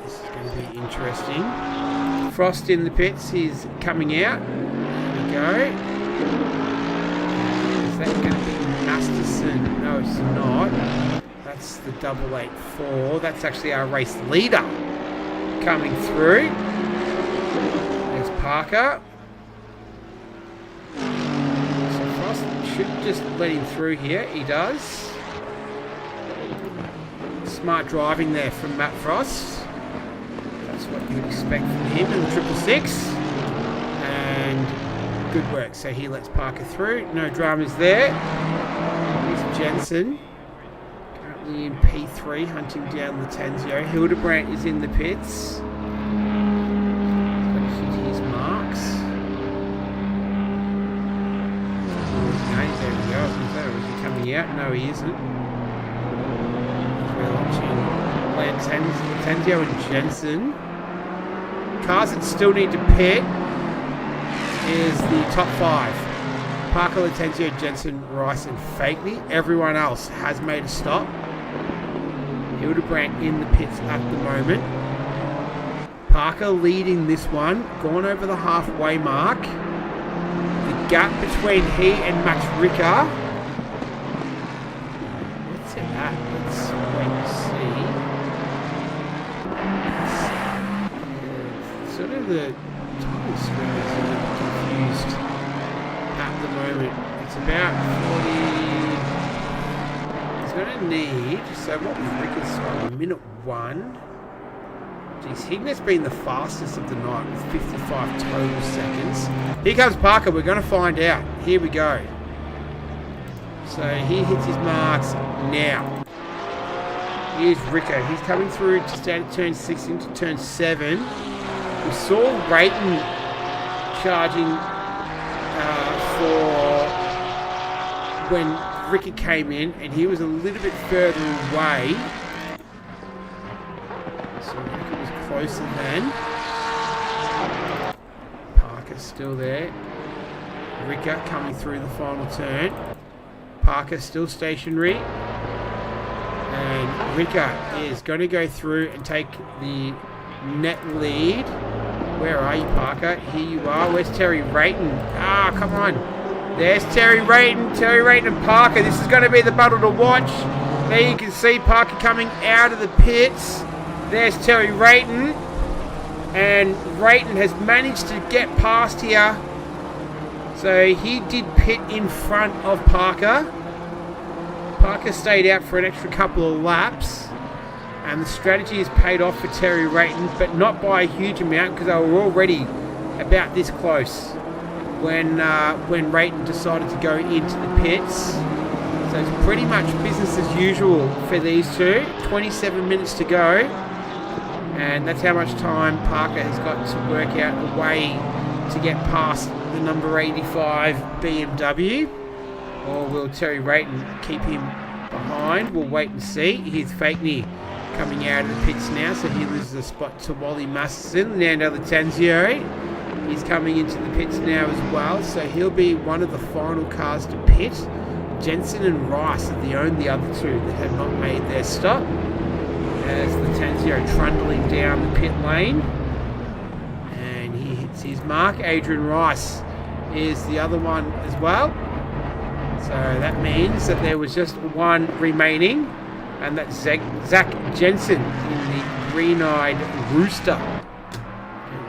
This is going to be interesting. Frost in the pits. He's coming out. There we go. Is that going to be Masterson? No, it's not. That's the 884. That's actually our race leader coming through. There's Parker. Should just let him through here. He does. Smart driving there from Matt Frost. That's what you would expect from him in the 666. And good work. So he lets Parker through. No dramas there. Here's Jensen. Currently in P3, hunting down Lattanzio. Hildebrand is in the pits. He's got to hit his marks. There we go. I was going to say, is he coming out? No, he isn't. We're watching Lattanzio and Jensen. Cars that still need to pit is the top 5. Parker, Lattanzio, Jensen, Rice and Fakely. Everyone else has made a stop. Hildebrand in the pits at the moment. Parker leading this one. Gone over the halfway mark. Gap between he and Max Ricker. What's it at? Let's wait and see. Sort of the title screen is a little confused at the moment. It's about 40. He's going to need. So what was Ricker's score? Minute 1. Geez, Hignett's been the fastest of the night with 55 total seconds. Here comes Parker. We're going to find out. Here we go. So he hits his marks now. Here's Ricker. He's coming through to start at turn 6 into turn 7. We saw Rayton charging for when Ricker came in, and he was a little bit further away. So Ricker was closer then. Parker's still there. Ricker coming through the final turn. Parker still stationary. And Ricker is going to go through and take the net lead. Where are you, Parker? Here you are. Where's Terry Rayton? Ah, come on. There's Terry Rayton. Terry Rayton and Parker. This is going to be the battle to watch. There you can see Parker coming out of the pits. There's Terry Rayton. And Rayton has managed to get past here. So he did pit in front of Parker. Parker stayed out for an extra couple of laps. And the strategy has paid off for Terry Rayton, but not by a huge amount because they were already about this close when Rayton decided to go into the pits. So it's pretty much business as usual for these two. 27 minutes to go. And that's how much time Parker has got to work out a way to get past the number 85 BMW. Or will Terry Rayton keep him behind? We'll wait and see. Here's Fakeney coming out of the pits now, so he loses a spot to Wally Masterson. Nando Latanzio, he's coming into the pits now as well, so he'll be one of the final cars to pit. Jensen and Rice are the only other two that have not made their stop. As Latanzio trundling down the pit lane, and he hits his mark. Adrian Rice is the other one as well. So that means that there was just one remaining, and that's Zach Jensen in the green-eyed Rooster. I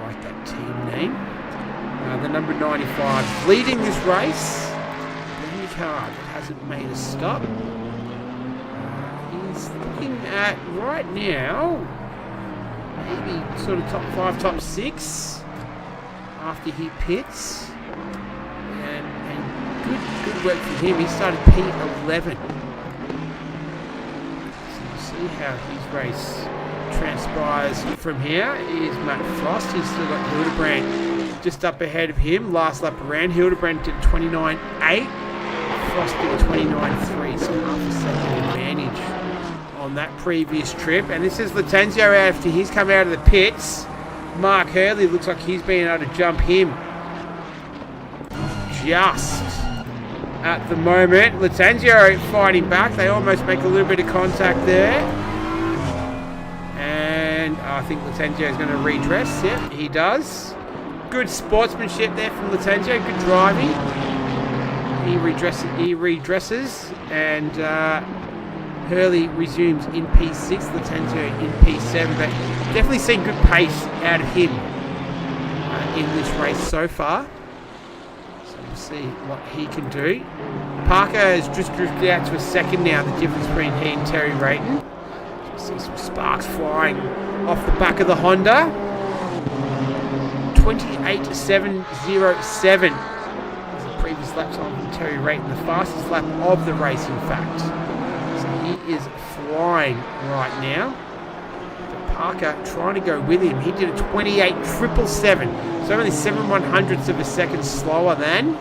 like that team name. The number 95 leading this race. The only car that hasn't made a stop. He's looking at, right now, maybe sort of top 5, top 6 after he pits. And good work from him. He started P11. See how his race transpires from here. Is Matt Frost. He's still got Hildebrand just up ahead of him. Last lap around, Hildebrand did 29.8. Frost did 29.3, so half a second advantage on that previous trip. And this is Latanzio after he's come out of the pits. Mark Hurley looks like he's been able to jump him just at the moment. Latanzio fighting back. They almost make a little bit of contact there. And I think Latanzio is going to redress. Yep, he does. Good sportsmanship there from Latanzio. Good driving. He redresses. And Hurley resumes in P6. Latanzio in P7. But definitely seen good pace out of him in this race so far. See what he can do. Parker has just drifted out to a second now, the difference between he and Terry Rayton. See some sparks flying off the back of the Honda. 28.707 is the previous lap time from Terry Rayton, the fastest lap of the race in fact. So he is flying right now. But Parker trying to go with him. He did a 28.777, so only 7/100ths of a second slower than.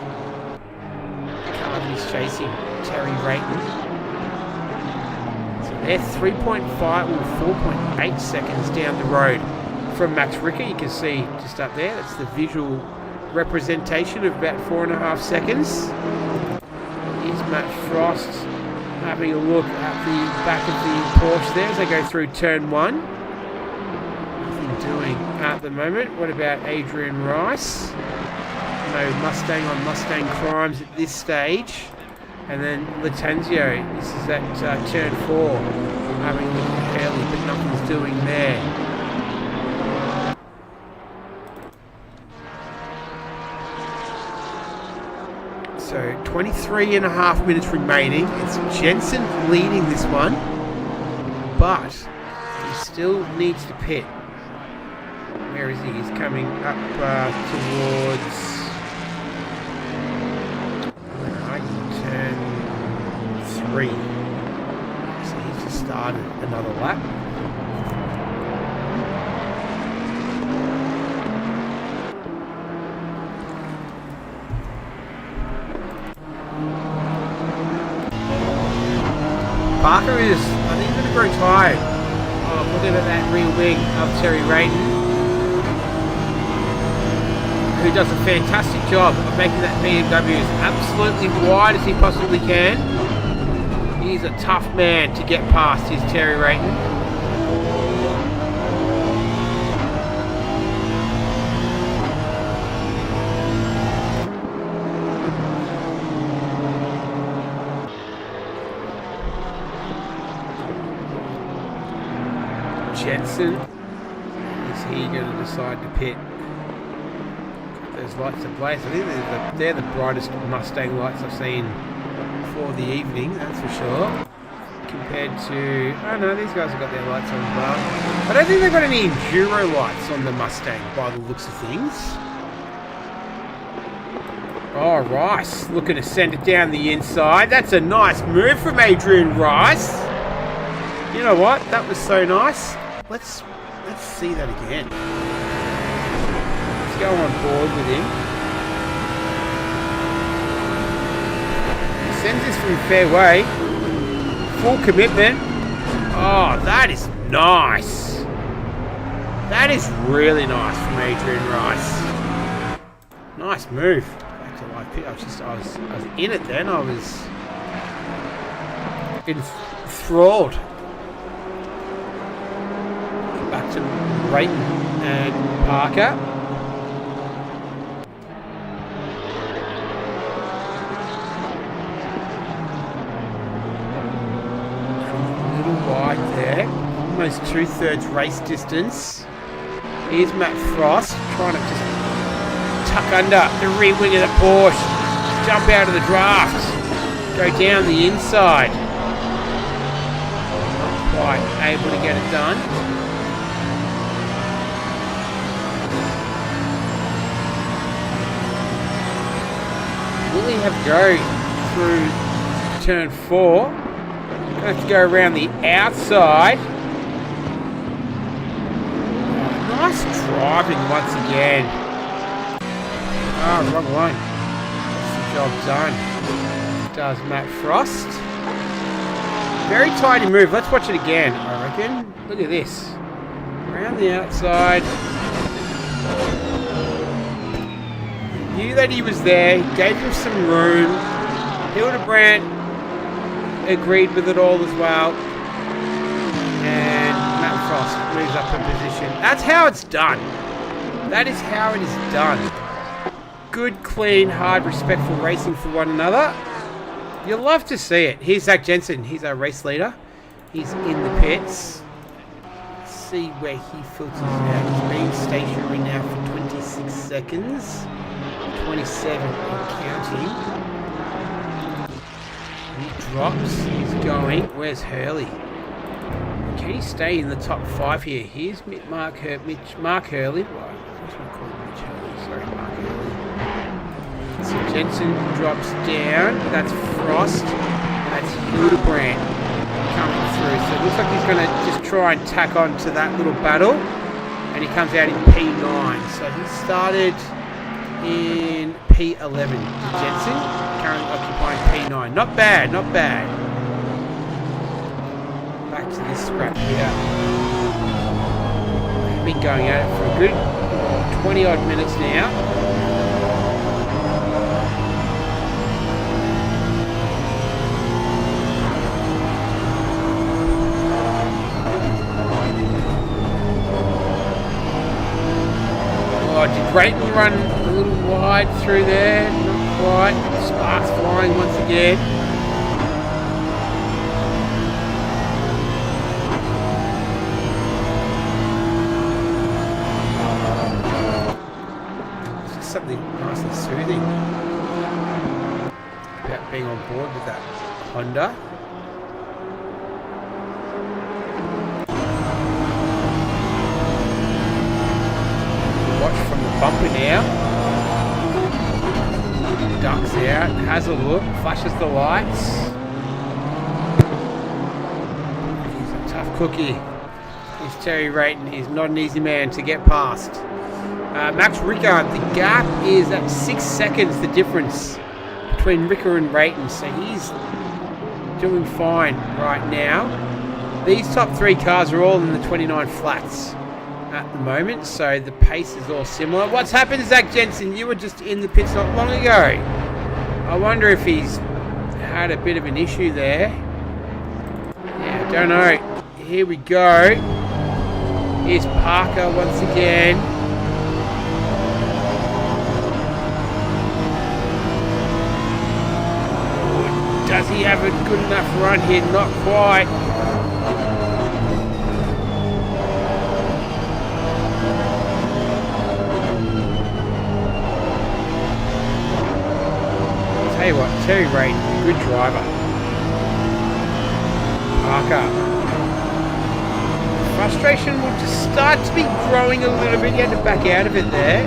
He's chasing Terry Rayton. So they're 3.5 or 4.8 seconds down the road from Max Ricker. You can see just up there, that's the visual representation of about 4.5 seconds. Here's Matt Frost having a look at the back of the Porsche there as they go through turn 1. Nothing doing at the moment. What about Adrian Rice? No Mustang on Mustang crimes at this stage. And then Latanzio, this is at turn 4, having a look at Hurley, but nothing's doing there. So 23.5 minutes remaining. It's Jensen leading this one, but he still needs to pit. Where is he? He's coming up towards... turn 3. So he's just started another lap. Parker is, I think he's going to grow tired Oh, looking at that rear wing of Terry Rayton, who does a fantastic job of making that BMW as absolutely wide as he possibly can. He's a tough man to get past, his Terry Rayton. Jensen, is he going to decide to pit? Those lights ablaze. I think they're the brightest Mustang lights I've seen for the evening, that's for sure. Compared to... oh no, these guys have got their lights on as well. I don't think they've got any Enduro lights on the Mustang by the looks of things. Oh, Rice looking to send it down the inside. That's a nice move from Adrian Rice. You know what? That was so nice. Let's see that again. Let's go on board with him. He sends this from fairway. Full commitment. Oh, that is nice. That is really nice from Adrian Rice. Nice move. Back to live pit. I was in it then. I was enthralled. Back to Rayton and Parker. A little wide there. Almost 2/3 race distance. Here's Matt Frost trying to just tuck under the rear wing of the Porsche. Jump out of the draft. Go down the inside. Not quite able to get it done. Will he have to go through turn 4? Gonna have to go around the outside. Oh, nice driving once again. Oh, wrong one. That's the job done. Does Matt Frost. Very tidy move. Let's watch it again, I reckon. Look at this. Around the outside. Knew that he was there, gave him some room. Hildebrandt agreed with it all as well. And Matt Frost moves up in position. That's how it's done. That is how it is done. Good, clean, hard, respectful racing for one another. You'll love to see it. Here's Zach Jensen. He's our race leader. He's in the pits. Let's see where he filters out. He's been stationary now for 26 seconds. 27 and counting. He drops. He's going. Where's Hurley? Can he stay in the top 5 here? Here's Mark Hurley. Well, what's we call him? Mitch Hurley. Sorry, Mark Hurley. So Jensen drops down. That's Frost. And that's Hildebrandt coming through. So it looks like he's going to just try and tack on to that little battle. And he comes out in P9. So he started in P11. Jensen currently occupying P9. Not bad, not bad. Back to this scrap here. Been going at it for a good 20 odd minutes now. Oh, did Rayton run a little wide through there? Not quite. Sparks flying once again. It's just something nice and soothing about being on board with that Honda. Watch from the bumper now. Ducks out, has a look, flashes the lights. He's a tough cookie. He's Terry Rayton. He's not an easy man to get past. Max Rickard, the gap is at 6 seconds, the difference between Rickard and Rayton. So he's doing fine right now. These top 3 cars are all in the 29 flats at the moment, so the pace is all similar. What's happened, Zach Jensen? You were just in the pits not long ago. I wonder if he's had a bit of an issue there. Yeah, don't know. Here we go. Here's Parker once again. Oh, does he have a good enough run here? Not quite. Tell you what, Terry Rayton, good driver. Parker. Frustration will just start to be growing a little bit. He had to back out of it there.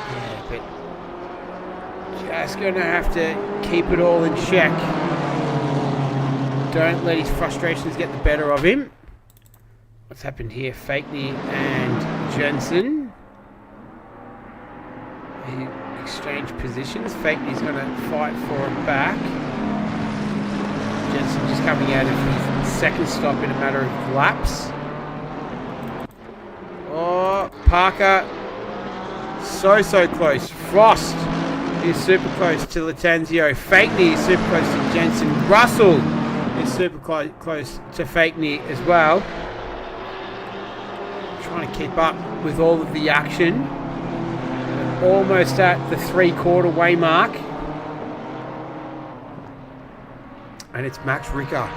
Yeah, but just going to have to keep it all in check. Don't let his frustrations get the better of him. What's happened here? Fakeney and Jensen. He exchanged positions. Fakeney's going to fight for it back. Jensen just coming out of his second stop in a matter of laps. Oh, Parker. So close. Frost is super close to Latanzio. Fakeney is super close to Jensen. Russell is super close to Fakeney as well. Trying to keep up with all of the action. Almost at the 3/4 way mark. And it's Max Ricker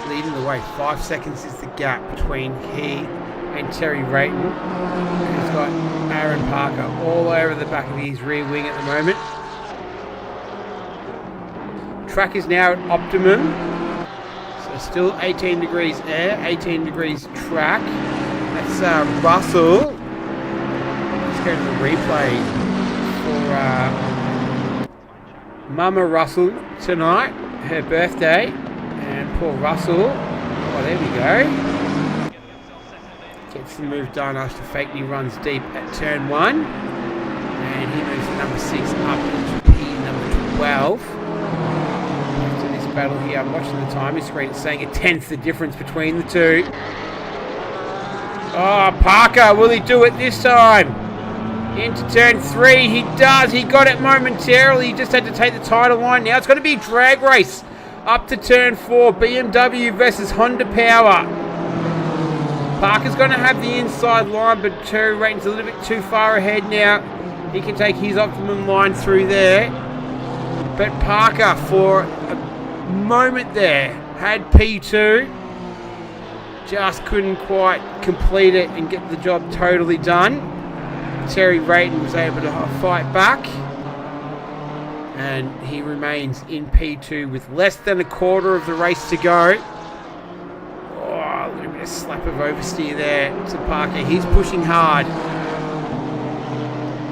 leading the way. 5 seconds is the gap between he and Terry Rayton. He's got Aaron Parker all over the back of his rear wing at the moment. Track is now at optimum. So still 18 degrees air, 18 degrees track. That's Russell. Let's go to the replay for Mama Russell tonight, her birthday, and poor Russell. Oh, there we go. Gets the move done after Fakeney runs deep at turn 1, and he moves to number 6 up into P number 12. After this battle here, I'm watching the timing screen. It's saying 1/10 the difference between the two. Oh, Parker, will he do it this time? Into turn 3, he does. He got it momentarily. He just had to take the title line. Now it's going to be a drag race up to turn 4. BMW versus Honda Power. Parker's going to have the inside line, but Terry Rayton's a little bit too far ahead now. He can take his optimum line through there. But Parker, for a moment there, had P2. Just couldn't quite complete it and get the job totally done. Terry Rayton was able to fight back, and he remains in P2 with less than a quarter of the race to go. Oh, a little bit of slap of oversteer there to Parker. He's pushing hard.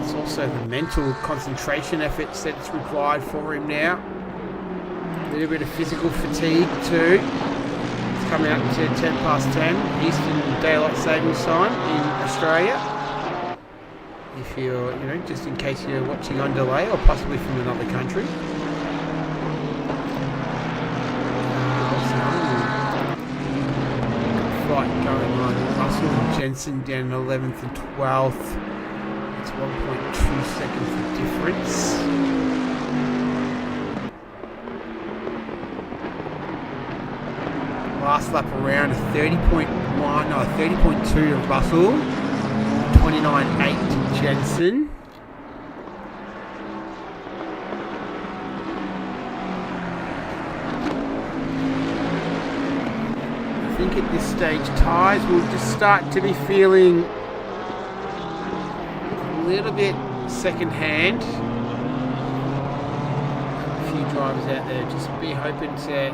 It's also the mental concentration efforts that's required for him now. A little bit of physical fatigue too. It's coming up to 10 past 10 Eastern Daylight Savings Time in Australia. If you're, just in case you're watching on delay or possibly from another country. Fight going on. Russell and Jensen down in 11th and 12th. It's 1.2 seconds of difference. Last lap around 30.2 to Russell. 29.8 to Jensen. I think at this stage tyres will just start to be feeling a little bit second hand. A few drivers out there just be hoping to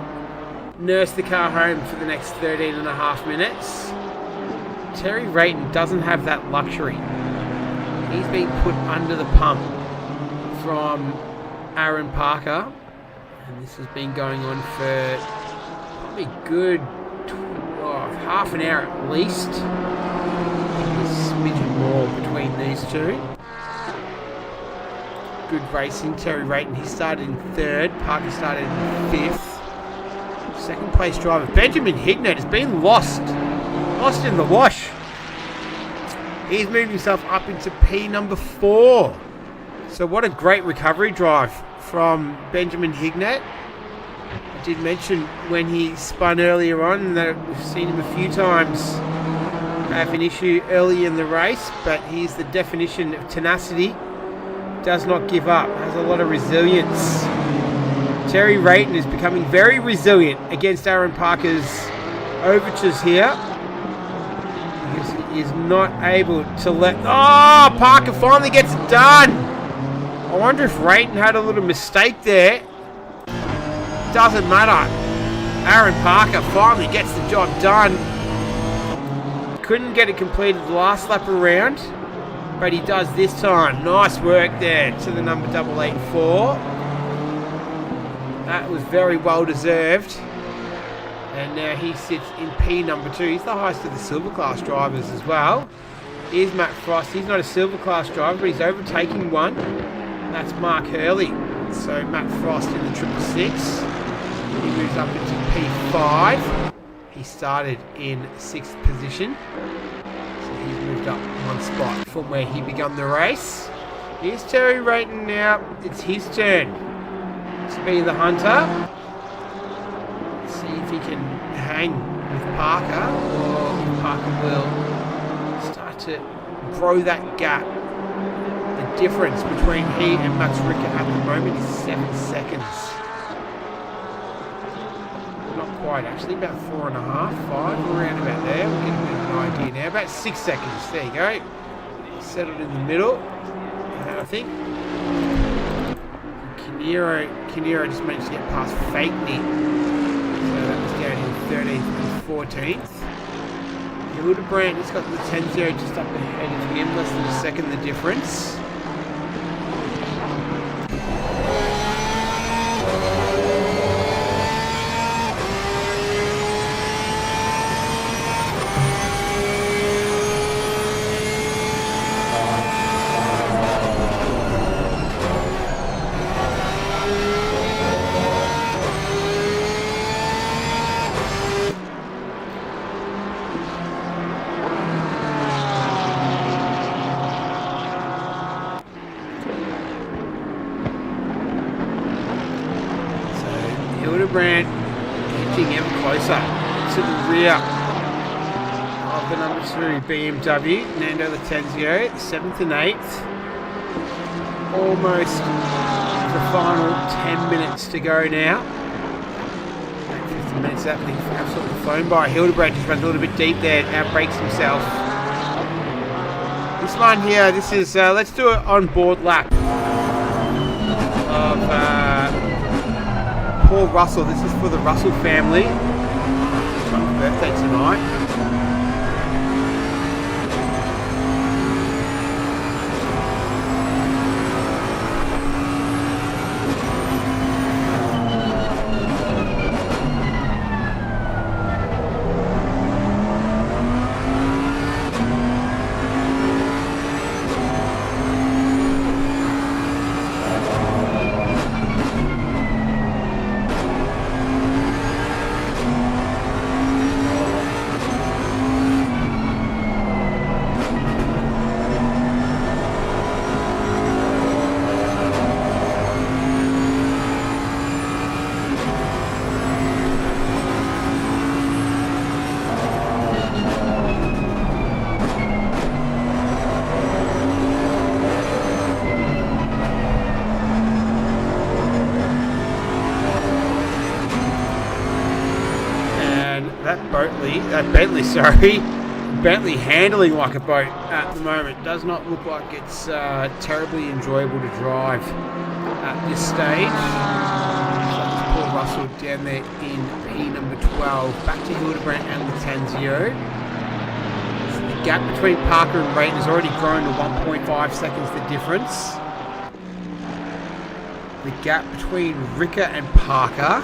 nurse the car home for the next 13.5 minutes. Terry Rayton doesn't have that luxury. He's been put under the pump from Aaron Parker, and this has been going on for probably a good half an hour at least. A smidgen more between these two. good racing. Terry Rayton, he started in 3rd. Parker started in 5th. Second place driver Benjamin Hignett has been lost in the wash. He's moved himself up into P number 4. So what a great recovery drive from Benjamin Hignett. I did mention when he spun earlier on that we've seen him a few times have an issue early in the race, but he's the definition of tenacity. Does not give up, has a lot of resilience. Terry Rayton is becoming very resilient against Aaron Parker's overtures here. He is not able to let... Oh, Parker finally gets it done. I wonder if Rayton had a little mistake there. Doesn't matter. Aaron Parker finally gets the job done. Couldn't get it completed the last lap around, but he does this time. Nice work there to the number 884. That was very well deserved. And now he sits in P number 2. He's the highest of the silver class drivers as well. Here's Matt Frost. He's not a silver class driver, but he's overtaking one. That's Mark Hurley. So Matt Frost in the 666. He moves up into P5. He started in 6th position. So he's moved up 1 spot from where he began the race. Here's Terry Rayton now. It's his turn to be the hunter. Let's see if he can hang with Parker, or if Parker will start to grow that gap. The difference between he and Max Ricker at the moment is 7 seconds. Not quite, actually, about 4.5, 5, around about there. We're getting a bit of an idea now. About 6 seconds. There you go. Settled in the middle, I think. Kinero just managed to get past Fakeney. So that was down in 13th and 14th. Hildebrand has got the 10-0 just up ahead of him, less than a second the difference. Hildebrand edging ever closer to the rear of the number 2 BMW. Nando the 10-0, 7th and 8th. Almost the final 10 minutes to go now. 15 minutes happening, absolutely flown by. Hildebrand just runs a little bit deep there, outbrakes himself. This one here, this is, let's do an on-board lap of Paul Russell. This is for the Russell family. It's my birthday tonight. Bentley handling like a boat at the moment. Does not look like it's terribly enjoyable to drive at this stage. So Paul Russell down there in P number 12. Back to Hildebrand and the 10-0. So the gap between Parker and Rayton has already grown to 1.5 seconds the difference. The gap between Ricker and Parker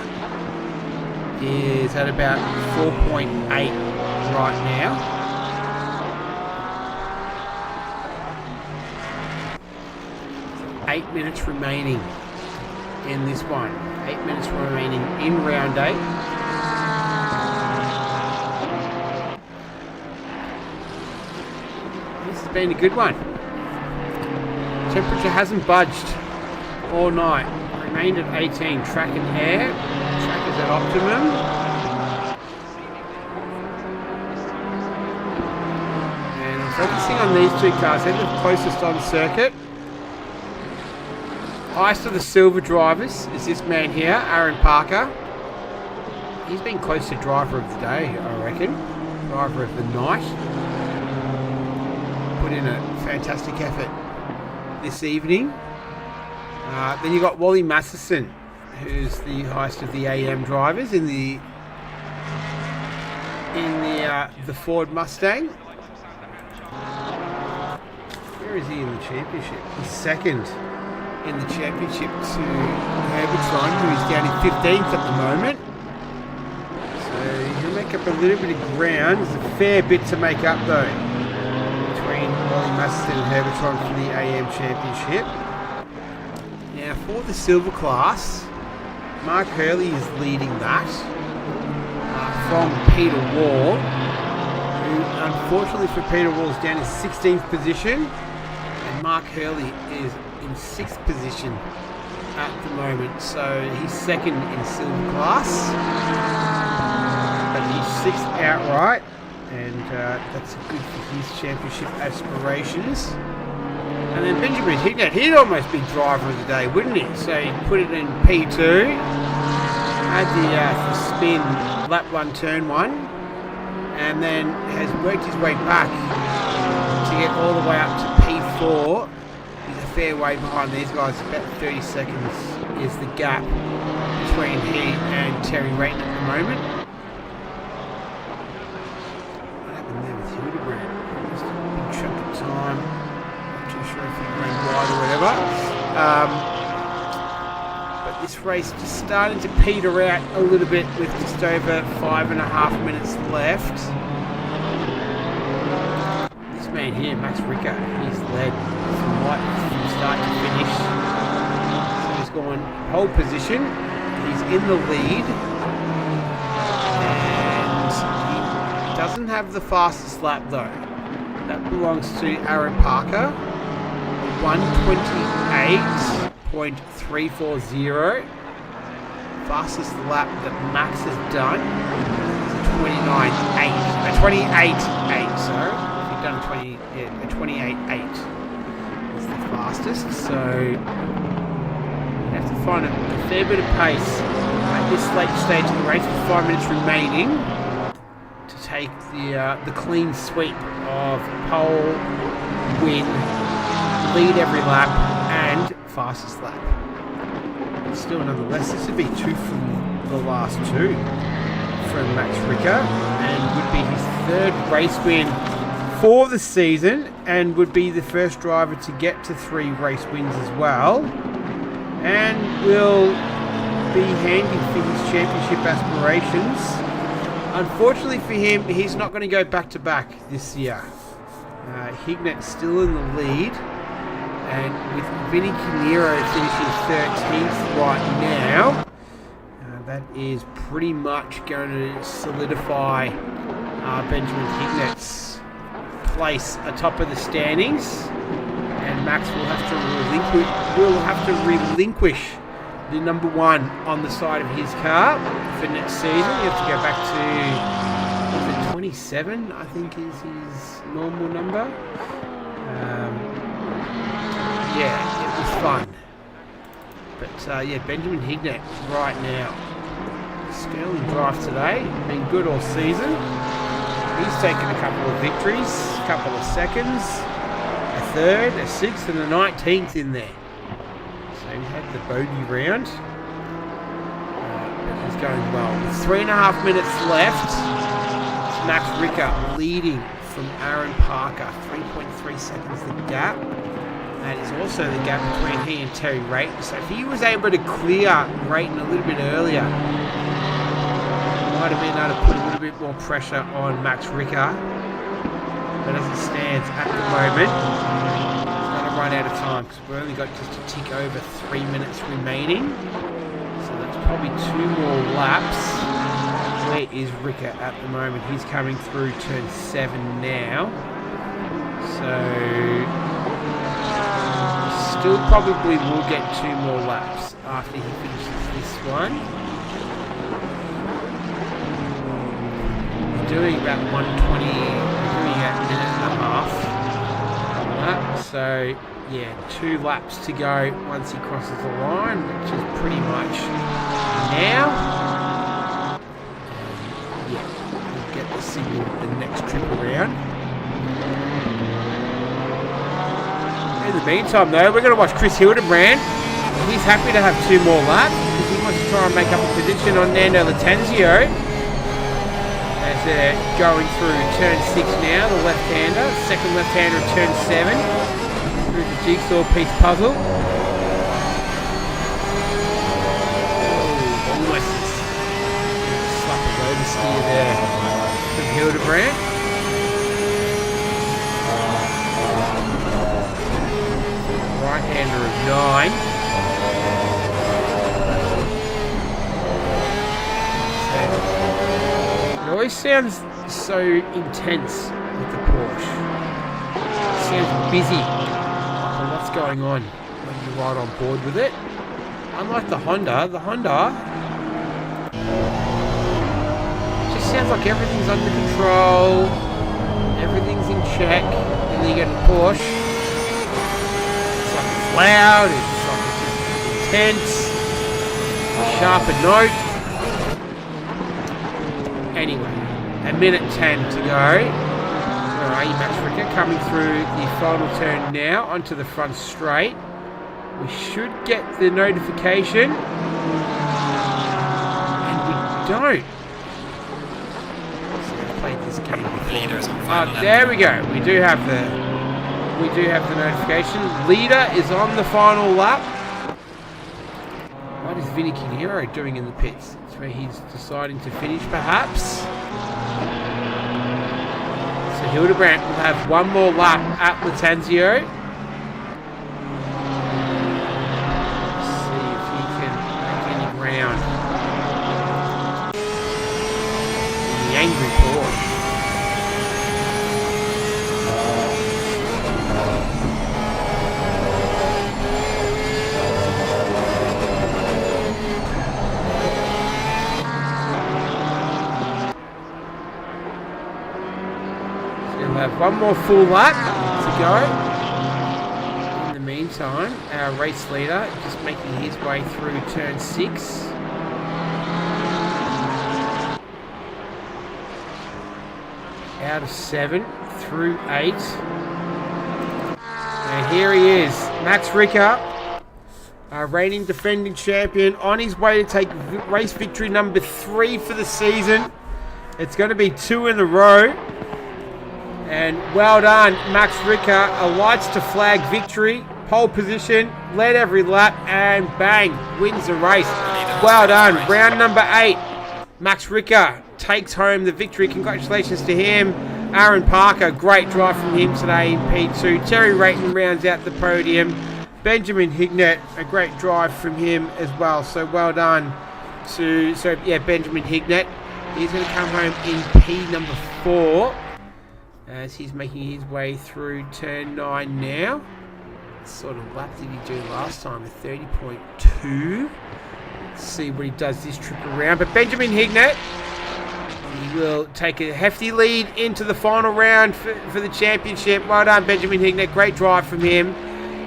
is at about 4.8 right now. 8 minutes remaining in this one. 8 minutes remaining in round 8. This has been a good one. Temperature hasn't budged all night. Remained at 18. Track and air. Track is at optimum. And I'm focusing on these two cars. They're the closest on circuit. Highest of the silver drivers is this man here, Aaron Parker. He's been close to driver of the day, I reckon. Driver of the night. Put in a fantastic effort this evening. Then you got Wally Masterson, who's the highest of the AM drivers in the Ford Mustang. Where is he in the championship? He's second in the championship to Herbertron, who's down in 15th at the moment. So he'll make up a little bit of ground. There's a fair bit to make up though between Wally Masterson and Herbertron for the AM championship. Now for the silver class, Mark Hurley is leading that from Peter Wall, who unfortunately for Peter Wall is down in 16th position, and Mark Hurley is in 6th position at the moment, so he's second in silver class, but he's 6th outright, and that's good for his championship aspirations. And then Benjamin Hignett, he'd almost be driver of the day, wouldn't he? So he put it in P2, had the spin, lap 1, turn 1, and then has worked his way back to get all the way up to P4. He's a fair way behind these guys. About 30 seconds is the gap between he and Terry Rayton at the moment. What happened there with Hildebrand? Just a big chunk of time. Not too sure if he ran wide or whatever. But this race just starting to peter out a little bit with just over 5.5 minutes left. This man here, Max Ricker, he's led from start to finish. So he's gone pole position. He's in the lead. And he doesn't have the fastest lap though. That belongs to Aaron Parker. 1:28.340. Fastest lap that Max has done is a 28.8. Sorry, if you've done a 28.8 is the fastest. So you have to find a fair bit of pace at this late stage of the race with 5 minutes remaining to take the clean sweep of pole, win, lead every lap, and fastest lap. But still, nonetheless, this would be 2 from the last 2 from Max Ricker, and would be his 3rd race win for the season, and would be the first driver to get to 3 race wins as well, and will be handy for his championship aspirations. Unfortunately for him, he's not going to go back-to-back this year. Hignett still in the lead, and with Vinny Canero finishing 13th right now, that is pretty much going to solidify Benjamin Hignett's place atop of the standings, and Max will have to relinquish the number 1 on the side of his car for next season. You have to go back to 27, I think is his normal number. Yeah, it was fun. But Benjamin Hignett right now. Sterling drive today, been good all season. He's taken a couple of victories, a couple of seconds, a 3rd, a 6th, and a 19th in there. So he had the bogey round. But he's going well. With 3.5 minutes left, it's Max Ricker leading from Aaron Parker. 3.3 seconds the gap. That is also the gap between he and Terry Rayton. So if he was able to clear Rayton a little bit earlier, might have been able to put a little bit more pressure on Max Ricker. But as it stands at the moment, he's going to run out of time because we've only got just a tick over 3 minutes remaining. So that's probably 2 more laps. Where is Ricker at the moment? He's coming through turn 7 now. So still probably will get 2 more laps after he finishes this one. We're doing about 120, we're doing about a minute and a half on that. So yeah, 2 laps to go once he crosses the line, which is pretty much now. Yeah, we'll get the signal the next trip around. In the meantime, though, we're going to watch Chris Hildebrand. He's happy to have 2 more laps because he wants to try and make up a position on Nando Lattanzio. As they're going through turn 6 now, the left-hander, second left-hander of turn 7 through the jigsaw piece puzzle. Oh, almost slap of oversteer there from Hildebrand. Right-hander of 9. It always sounds so intense with the Porsche. It sounds busy for what's going on when you're right on board with it. Unlike the Honda just sounds like everything's under control, everything's in check, and then you get a Porsche. Loud, it's like intense, sharp a note. Anyway, a minute 10 to go. Where are you, Max Ricker? Coming through the final turn now onto the front straight. We should get the notification, and we don't. So I've played this game before. There we go. We do have the notification. Leader is on the final lap. What is Vinny Quinero doing in the pits? It's where he's deciding to finish, perhaps. So Hildebrand will have 1 more lap at Lattanzio. Let's see if he can make any ground. The angry Porsche. Have 1 more full lap to go. In the meantime, our race leader just making his way through turn 6. Out of 7 through 8. And here he is, Max Ricker, our reigning defending champion, on his way to take race victory number 3 for the season. It's going to be 2 in a row. And well done, Max Ricker. Alights to flag victory. Pole position, led every lap, and bang, wins the race. Well done. Round number 8. Max Ricker takes home the victory. Congratulations to him. Aaron Parker, great drive from him today in P2. Terry Rayton rounds out the podium. Benjamin Hignett, a great drive from him as well. So well done to Benjamin Hignett. He's going to come home in P number 4. As he's making his way through turn 9 now. What sort of lap did he do last time? A 30.2. Let's see what he does this trip around. But Benjamin Hignett, he will take a hefty lead into the final round for the championship. Well done, Benjamin Hignett. Great drive from him.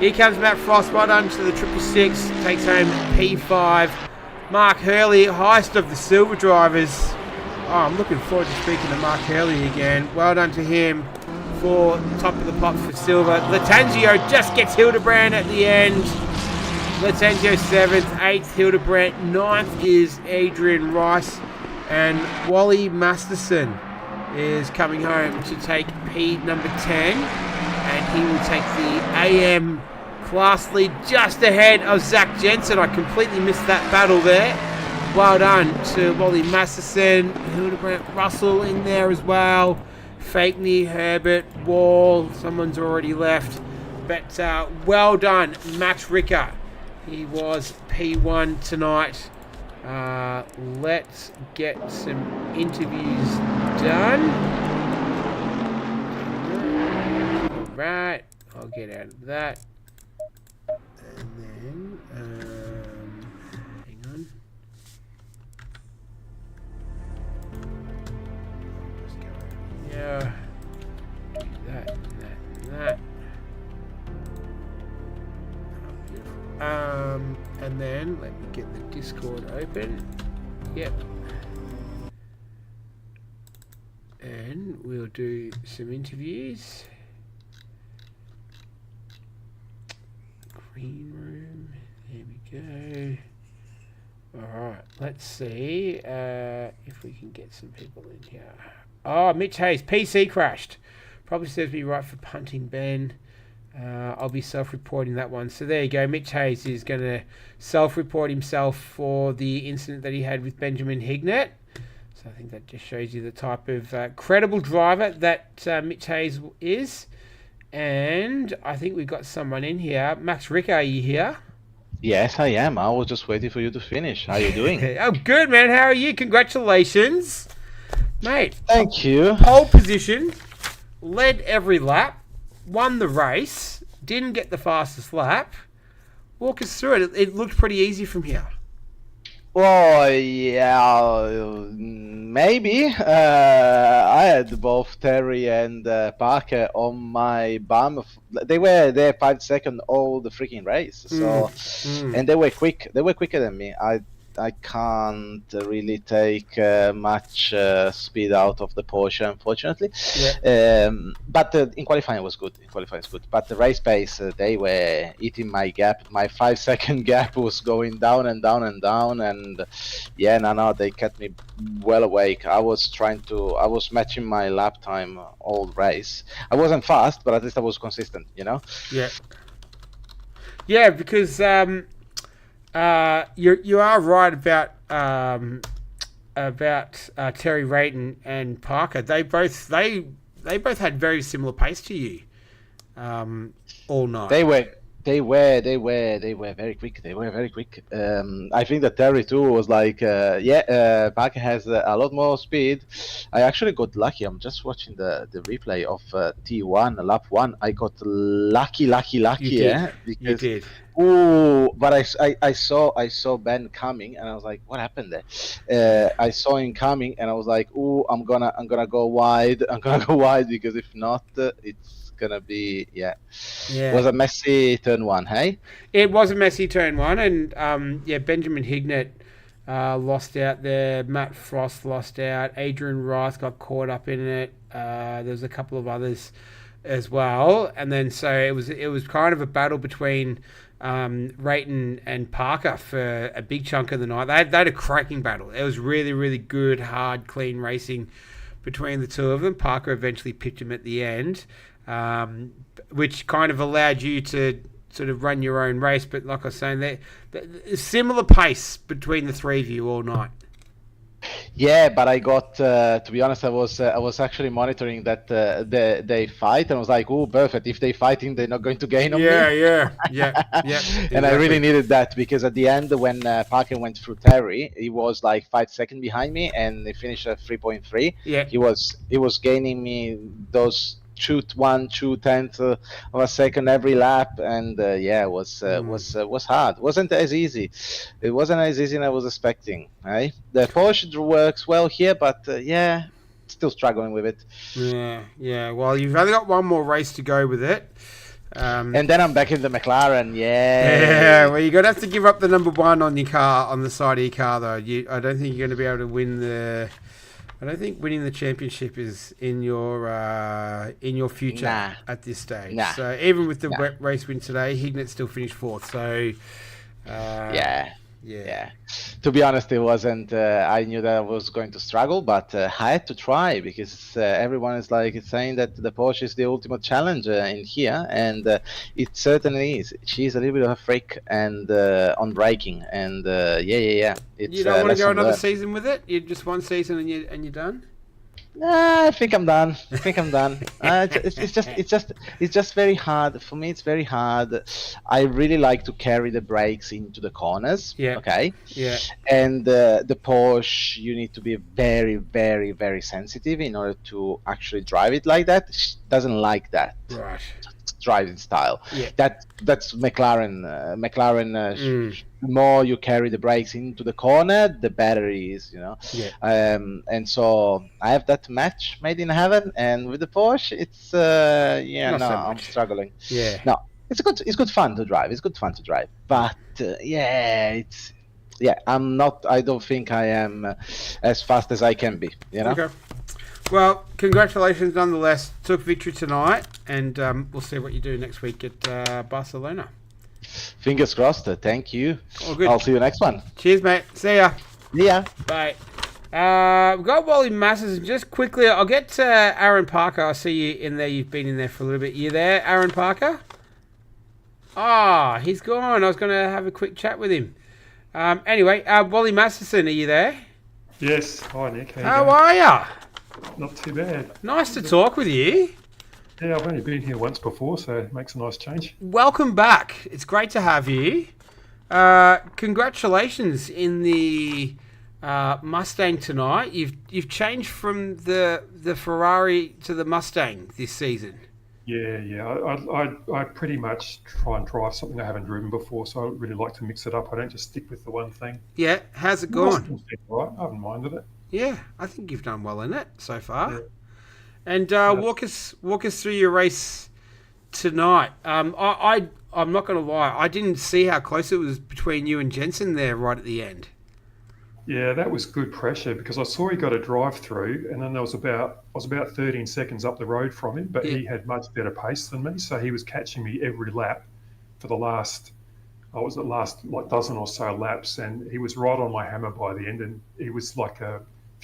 Here comes Matt Frost. Well done to the 666. Takes home P5. Mark Hurley, highest of the silver drivers. Oh, I'm looking forward to speaking to Mark Hurley again. Well done to him for top of the pops for silver. Lattanzio just gets Hildebrand at the end. Lattanzio 7th, 8th Hildebrand, 9th is Adrian Rice, and Wally Masterson is coming home to take P number 10, and he will take the AM class lead just ahead of Zach Jensen. I completely missed that battle there. Well done to Wally Masterson, Hildebrand, Russell in there as well. Fakeney, Herbert, Wall, someone's already left. But well done, Max Ricker. He was P1 tonight. Let's get some interviews done. Alright, I'll get out of that. And then, hang on. Just go over here. Do that, and that, and that. Oh, beautiful. And then let me get the Discord open. Yep. And we'll do some interviews. Green room. There we go. Alright, let's see if we can get some people in here. Oh, Mitch Hayes, PC crashed. Probably serves me right for punting Ben. I'll be self-reporting that one. So there you go. Mitch Hayes is going to self-report himself for the incident that he had with Benjamin Hignett. So I think that just shows you the type of credible driver that Mitch Hayes is. And I think we've got someone in here. Max Ricker, are you here? Yes, I am. I was just waiting for you to finish. How are you doing? Oh, good, man. How are you? Congratulations. Mate. Thank you. Pole position, led every lap, won the race, didn't get the fastest lap. Walk us through it. It looked pretty easy from here. Well, yeah, maybe. I had both Terry and Parker on my bum. They were there 5 seconds all the freaking race. So, and they were quick. They were quicker than me. I can't really take much speed out of the Porsche, unfortunately. Yeah. But in qualifying it was good. In qualifying it's good. But the race pace, they were eating my gap. My 5 second gap was going down and down and down. And yeah, no, they kept me well awake. I was matching my lap time all race. I wasn't fast, but at least I was consistent, you know? Yeah. Yeah, because you are right about Terry Rayton and Parker. They both had very similar pace to you all night. They were very quick. They were very quick. I think that Terry too was like, Parker has a lot more speed. I actually got lucky. I'm just watching the replay of T1 lap 1. I got lucky. You did. Ooh, but I saw Ben coming and I was like, what happened there? I saw him coming and I was like, ooh, I'm gonna go wide. I'm gonna go wide because if not, it's gonna be It was a messy turn 1, hey? It was a messy turn 1, and Benjamin Hignett lost out there. Matt Frost lost out. Adrian Rice got caught up in it. There's a couple of others as well, and then so it was kind of a battle between Rayton and Parker for a big chunk of the night. They had a cracking battle. It was really, really good, hard, clean racing between the two of them. Parker eventually pipped him at the end, which kind of allowed you to sort of run your own race. But like I was saying, they similar pace between the three of you all night. Yeah, but I got to be honest, I was actually monitoring that they fight, and I was like, oh, perfect. If they fighting, they're not going to gain on me. Yeah. And I really needed that because at the end, when Parker went through Terry, he was like 5 seconds behind me, and he finished at 3.3. Yeah, he was gaining me those 2/10 of a second every lap, and it was hard. Wasn't as easy. It wasn't as easy as I was expecting. Right? The Porsche works well here, but still struggling with it. Yeah. Well, you've only got one more race to go with it. And then I'm back in the McLaren. Yeah. Well, you're gonna have to give up the number 1 on your car, on the side of your car, though. I don't think you're going to be able to win the. I don't think winning the championship is in your future at this stage. Nah. So even with the race win today, Hignett still finished 4th. So Yeah. To be honest, it wasn't. I knew that I was going to struggle, but I had to try because everyone is like saying that the Porsche is the ultimate challenge in here, and it certainly is. She's a little bit of a freak and on braking, and It's, you don't want to go another season with it? You just one season and you're done? I think I'm done. I think I'm done. It's just very hard for me. It's very hard. I really like to carry the brakes into the corners. Yeah. Okay. Yeah. And the Porsche, you need to be very, very, very sensitive in order to actually drive it like that. She doesn't like that Right. driving style. Yeah. That's McLaren. The more you carry the brakes into the corner, the better it is, you know. Yeah. And so I have that match made in heaven, and with the Porsche, it's Not so I'm much. struggling. Yeah. No, it's good fun to drive. It's good fun to drive, but I don't think I am as fast as I can be, you know. Okay. Well, congratulations nonetheless. Took victory tonight, and we'll see what you do next week at Barcelona. Fingers crossed. Thank you. All good. I'll see you next one. Cheers, mate. See ya. Yeah. Bye. We've got Wally Masters. Just quickly, I'll get to Aaron Parker. I see you in there. You've been in there for a little bit. You there, Aaron Parker? Ah, he's gone. I was going to have a quick chat with him. Anyway, Wally Masterson, are you there? Yes. Hi, Nick. How are ya? Not too bad. Nice to talk with you. Yeah, I've only been here once before, so it makes a nice change. Welcome back. It's great to have you. Congratulations in the Mustang tonight. You've changed from the Ferrari to the Mustang this season. Yeah. I pretty much try and drive something I haven't driven before, so I really like to mix it up. I don't just stick with the one thing. Yeah, how's it gone? Mustang's been all right. I haven't minded it. Yeah, I think you've done well in it so far. Yeah. And walk us through your race tonight. I'm not going to lie, I didn't see how close it was between you and Jensen there right at the end. Yeah, that was good pressure because I saw he got a drive through, and then I was about 13 seconds up the road from him, but he had much better pace than me, so he was catching me every lap for the last like dozen or so laps, and he was right on my hammer by the end, and he was like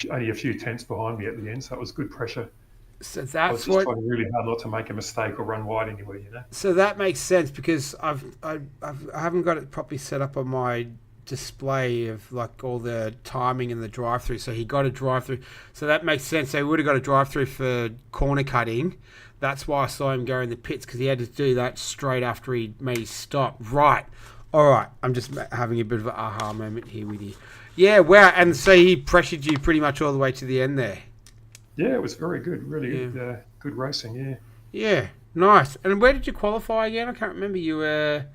only a few tenths behind me at the end, so it was good pressure. So I was that's just trying really hard not to make a mistake or run wide anywhere, you know. So that makes sense because I haven't got it properly set up on my display of like all the timing and the drive through. So he got a drive through. So that makes sense. So he would have got a drive through for corner cutting. That's why I saw him go in the pits because he had to do that straight after he made his stop. Right. All right. I'm just having a bit of an aha moment here with you. Yeah. Wow. And so he pressured you pretty much all the way to the end there. Yeah, it was very good. Really good racing, yeah. Yeah, nice. And where did you qualify again? I can't remember. You were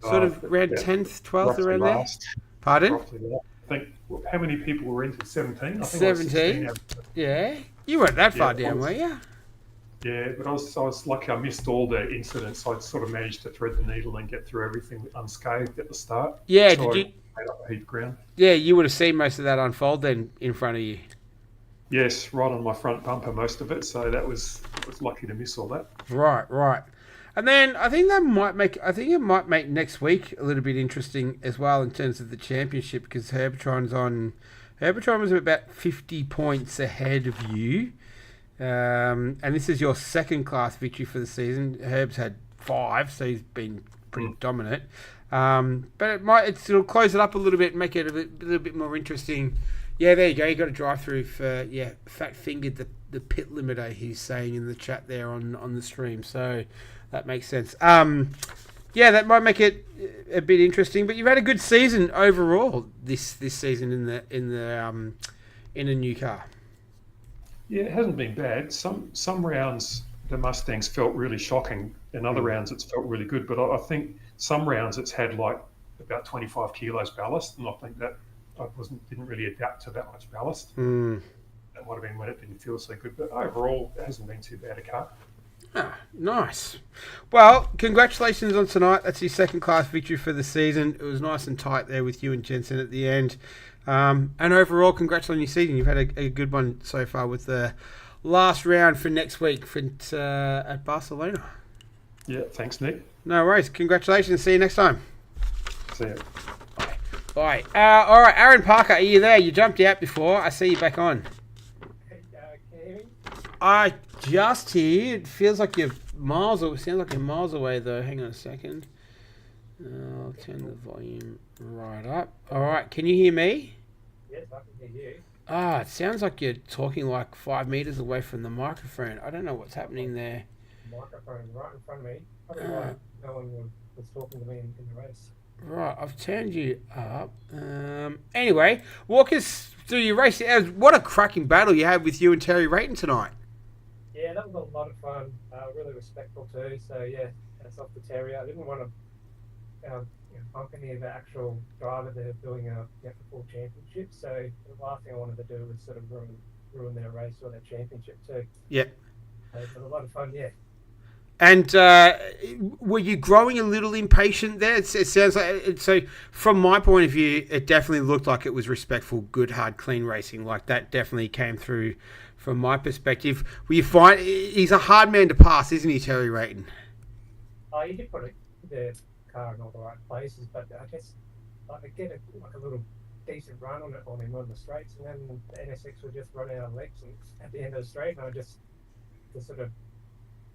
sort of around 10th, 12th, around there? Pardon? Roughly that. I think, how many people were into 17? I think 17? Yeah. You weren't that far down, were you? Yeah, but I was lucky I missed all the incidents. I sort of managed to thread the needle and get through everything unscathed at the start. Yeah, so did you? I made up a heap of ground. Yeah, you would have seen most of that unfold then in front of you. Yes, right on my front bumper, most of it. So I was lucky to miss all that. Right. And then I think it might make next week a little bit interesting as well in terms of the championship because Herbertron was about 50 points ahead of you. And this is your second class victory for the season. Herb's had 5, so he's been pretty dominant. But it'll close it up a little bit and make it a little bit more interesting. Yeah, there you go. You got a drive through for fat fingered the pit limiter. He's saying in the chat there on the stream. So that makes sense. That might make it a bit interesting. But you've had a good season overall this season in a new car. Yeah, it hasn't been bad. Some rounds the Mustangs felt really shocking. In other rounds it's felt really good. But I think some rounds it's had like about 25 kilos ballast, and I think that I didn't really adapt to that much ballast. That might have been when it didn't feel so good. But overall, it hasn't been too bad a car. Ah, nice. Well, congratulations on tonight. That's your second class victory for the season. It was nice and tight there with you and Jensen at the end. And overall, congrats on your season. You've had a good one so far with the last round for next week at Barcelona. Yeah, thanks, Nick. No worries. Congratulations. See you next time. See you. Bye. All right, Aaron Parker, are you there? You jumped out before. I see you back on. I just hear. It feels like you're miles away. Sounds like you're miles away, though. Hang on a second. I'll turn the volume right up. All right, can you hear me? Yes, I can hear you. Ah, it sounds like you're talking like 5 meters away from the microphone. I don't know what's happening there. Microphone right in front of me. Probably why no one was talking to me in the race. Right, I've turned you up. Anyway, walk us through your race. What a cracking battle you had with you and Terry Rayton tonight. Yeah, that was a lot of fun. Really respectful too. So yeah, that's off the Terry. I didn't want to bump any of the actual driver that are doing a full championship. So the last thing I wanted to do was sort of ruin their race or their championship too. Yep. So it was a lot of fun. Yeah. And were you growing a little impatient there? It sounds like so. From my point of view, it definitely looked like it was respectful, good, hard, clean racing. Like that definitely came through from my perspective. You find he's a hard man to pass, isn't he, Terry Rayton? Oh, you did put the car in all the right places, but I guess I get a little decent run on him on the straights, and then the NSX would just run out of legs at the end of the straight, and I just sort of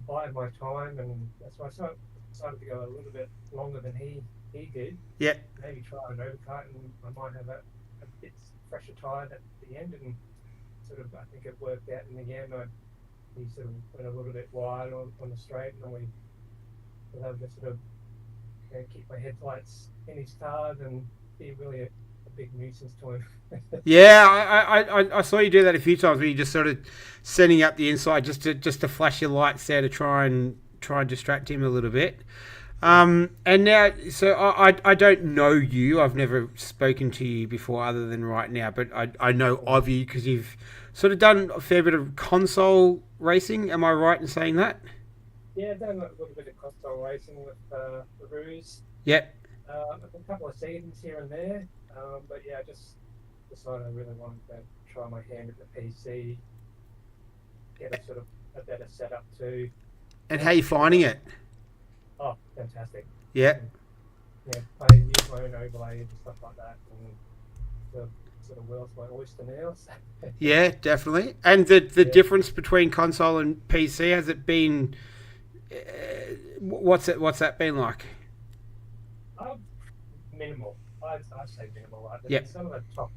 bide my time, and that's why I decided to go a little bit longer than he did. Yeah. Maybe try an overcut, and I might have a bit fresher tyre at the end, and sort of I think it worked out in the end. He sort of went a little bit wide on the straight, and we were able to sort of keep my headlights in his cars and be really a big nuisance to him. Yeah, I saw you do that a few times where you just sort of setting up the inside just to flash your lights there to try and distract him a little bit. And now, so I don't know you. I've never spoken to you before other than right now, but I know of you because you've sort of done a fair bit of console racing. Am I right in saying that? Yeah, I've done a little bit of console racing with the Ruse. Yep. A couple of seasons here and there. But yeah, I just decided I really wanted to try my hand at the PC, get a sort of a better setup too. And how are you finding it? Oh, fantastic. Yeah. Yeah, I use my own overlay and stuff like that, and the sort of world's my oyster now. So. Yeah, definitely. And the difference between console and PC, has it been? What's that been like? Minimal. I'd say minimal. Yep. Some of the top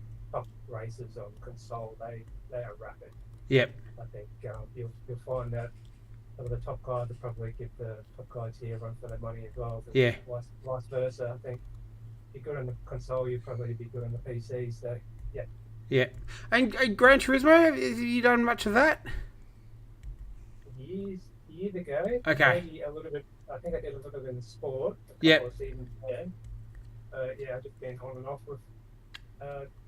races on console, they are rapid. Yep. I think you'll find that some of the top guys will probably give the top guys here a run for their money as well. Yeah. Vice versa. I think if you're good on the console, you'll probably be good on the PC. So yeah. Yeah. And Gran Turismo, have you done much of that? Years ago. Okay. Maybe a little bit. I think I did a little bit in sport. Yeah. Of seasons there. Yeah, I've just been on and off with,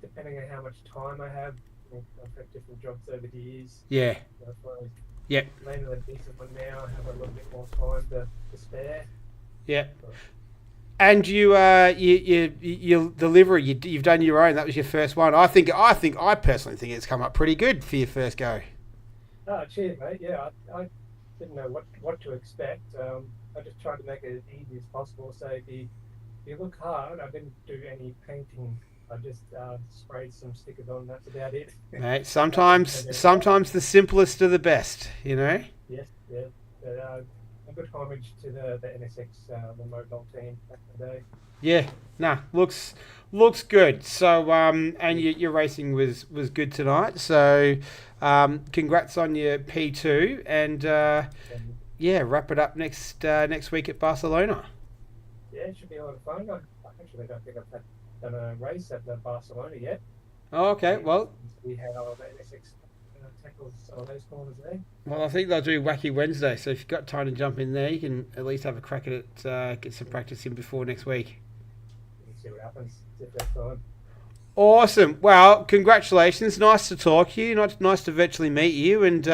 depending on how much time I have. I've had different jobs over the years. Yeah. Yep. Landed a decent one now. I have a little bit more time to spare. Yeah. And you delivery. You've done your own. That was your first one. I personally think it's come up pretty good for your first go. Oh, cheers, mate. Yeah, I didn't know what to expect. I just tried to make it as easy as possible. So if you look hard, I didn't do any painting. I just sprayed some stickers on. That's about it. Mate, sometimes the simplest are the best, you know. Yes, yeah. But, a good homage to the NSX, the mobile team back in the day. Yeah, looks good. So and your racing was good tonight. So congrats on your P2 and wrap it up next week at Barcelona. Yeah, it should be a lot of fun. I actually don't think I've done a race at the Barcelona yet. Oh, okay. Well, we had our NSX tackles on those corners there. Well, I think they'll do Wacky Wednesday. So if you've got time to jump in there, you can at least have a crack at it. Get some practice in before next week. We'll see what happens. If that's time. Awesome. Well, congratulations. Nice to talk to you. Nice to virtually meet you, and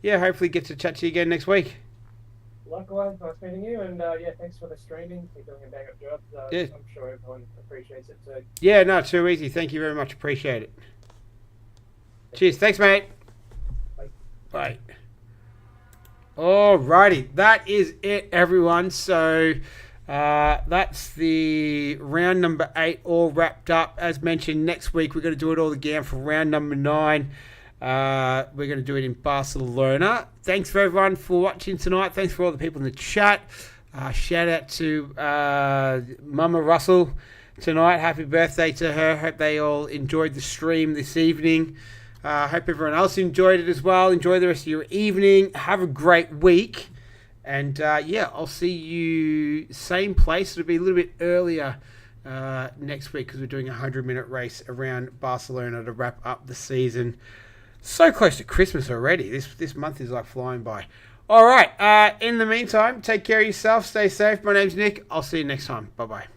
hopefully get to chat to you again next week. Likewise, nice meeting you, and thanks for the streaming. You're doing a bang-up job. Yeah. I'm sure everyone appreciates it too. Yeah, no, too easy. Thank you very much. Appreciate it. Cheers. Thanks, mate. Bye. Alrighty, that is it, everyone. So that's the round number 8 all wrapped up. As mentioned, next week we're going to do it all again for round number 9. We're going to do it in Barcelona. Thanks for everyone for watching tonight. Thanks for all the people in the chat. Shout out to Mama Russell tonight. Happy birthday to her. Hope they all enjoyed the stream this evening. Hope everyone else enjoyed it as well. Enjoy the rest of your evening. Have a great week. And I'll see you same place. It'll be a little bit earlier next week because we're doing a 100-minute race around Barcelona to wrap up the season. So close to Christmas already. This month is like flying by. All right. In the meantime, take care of yourself. Stay safe. My name's Nick. I'll see you next time. Bye-bye.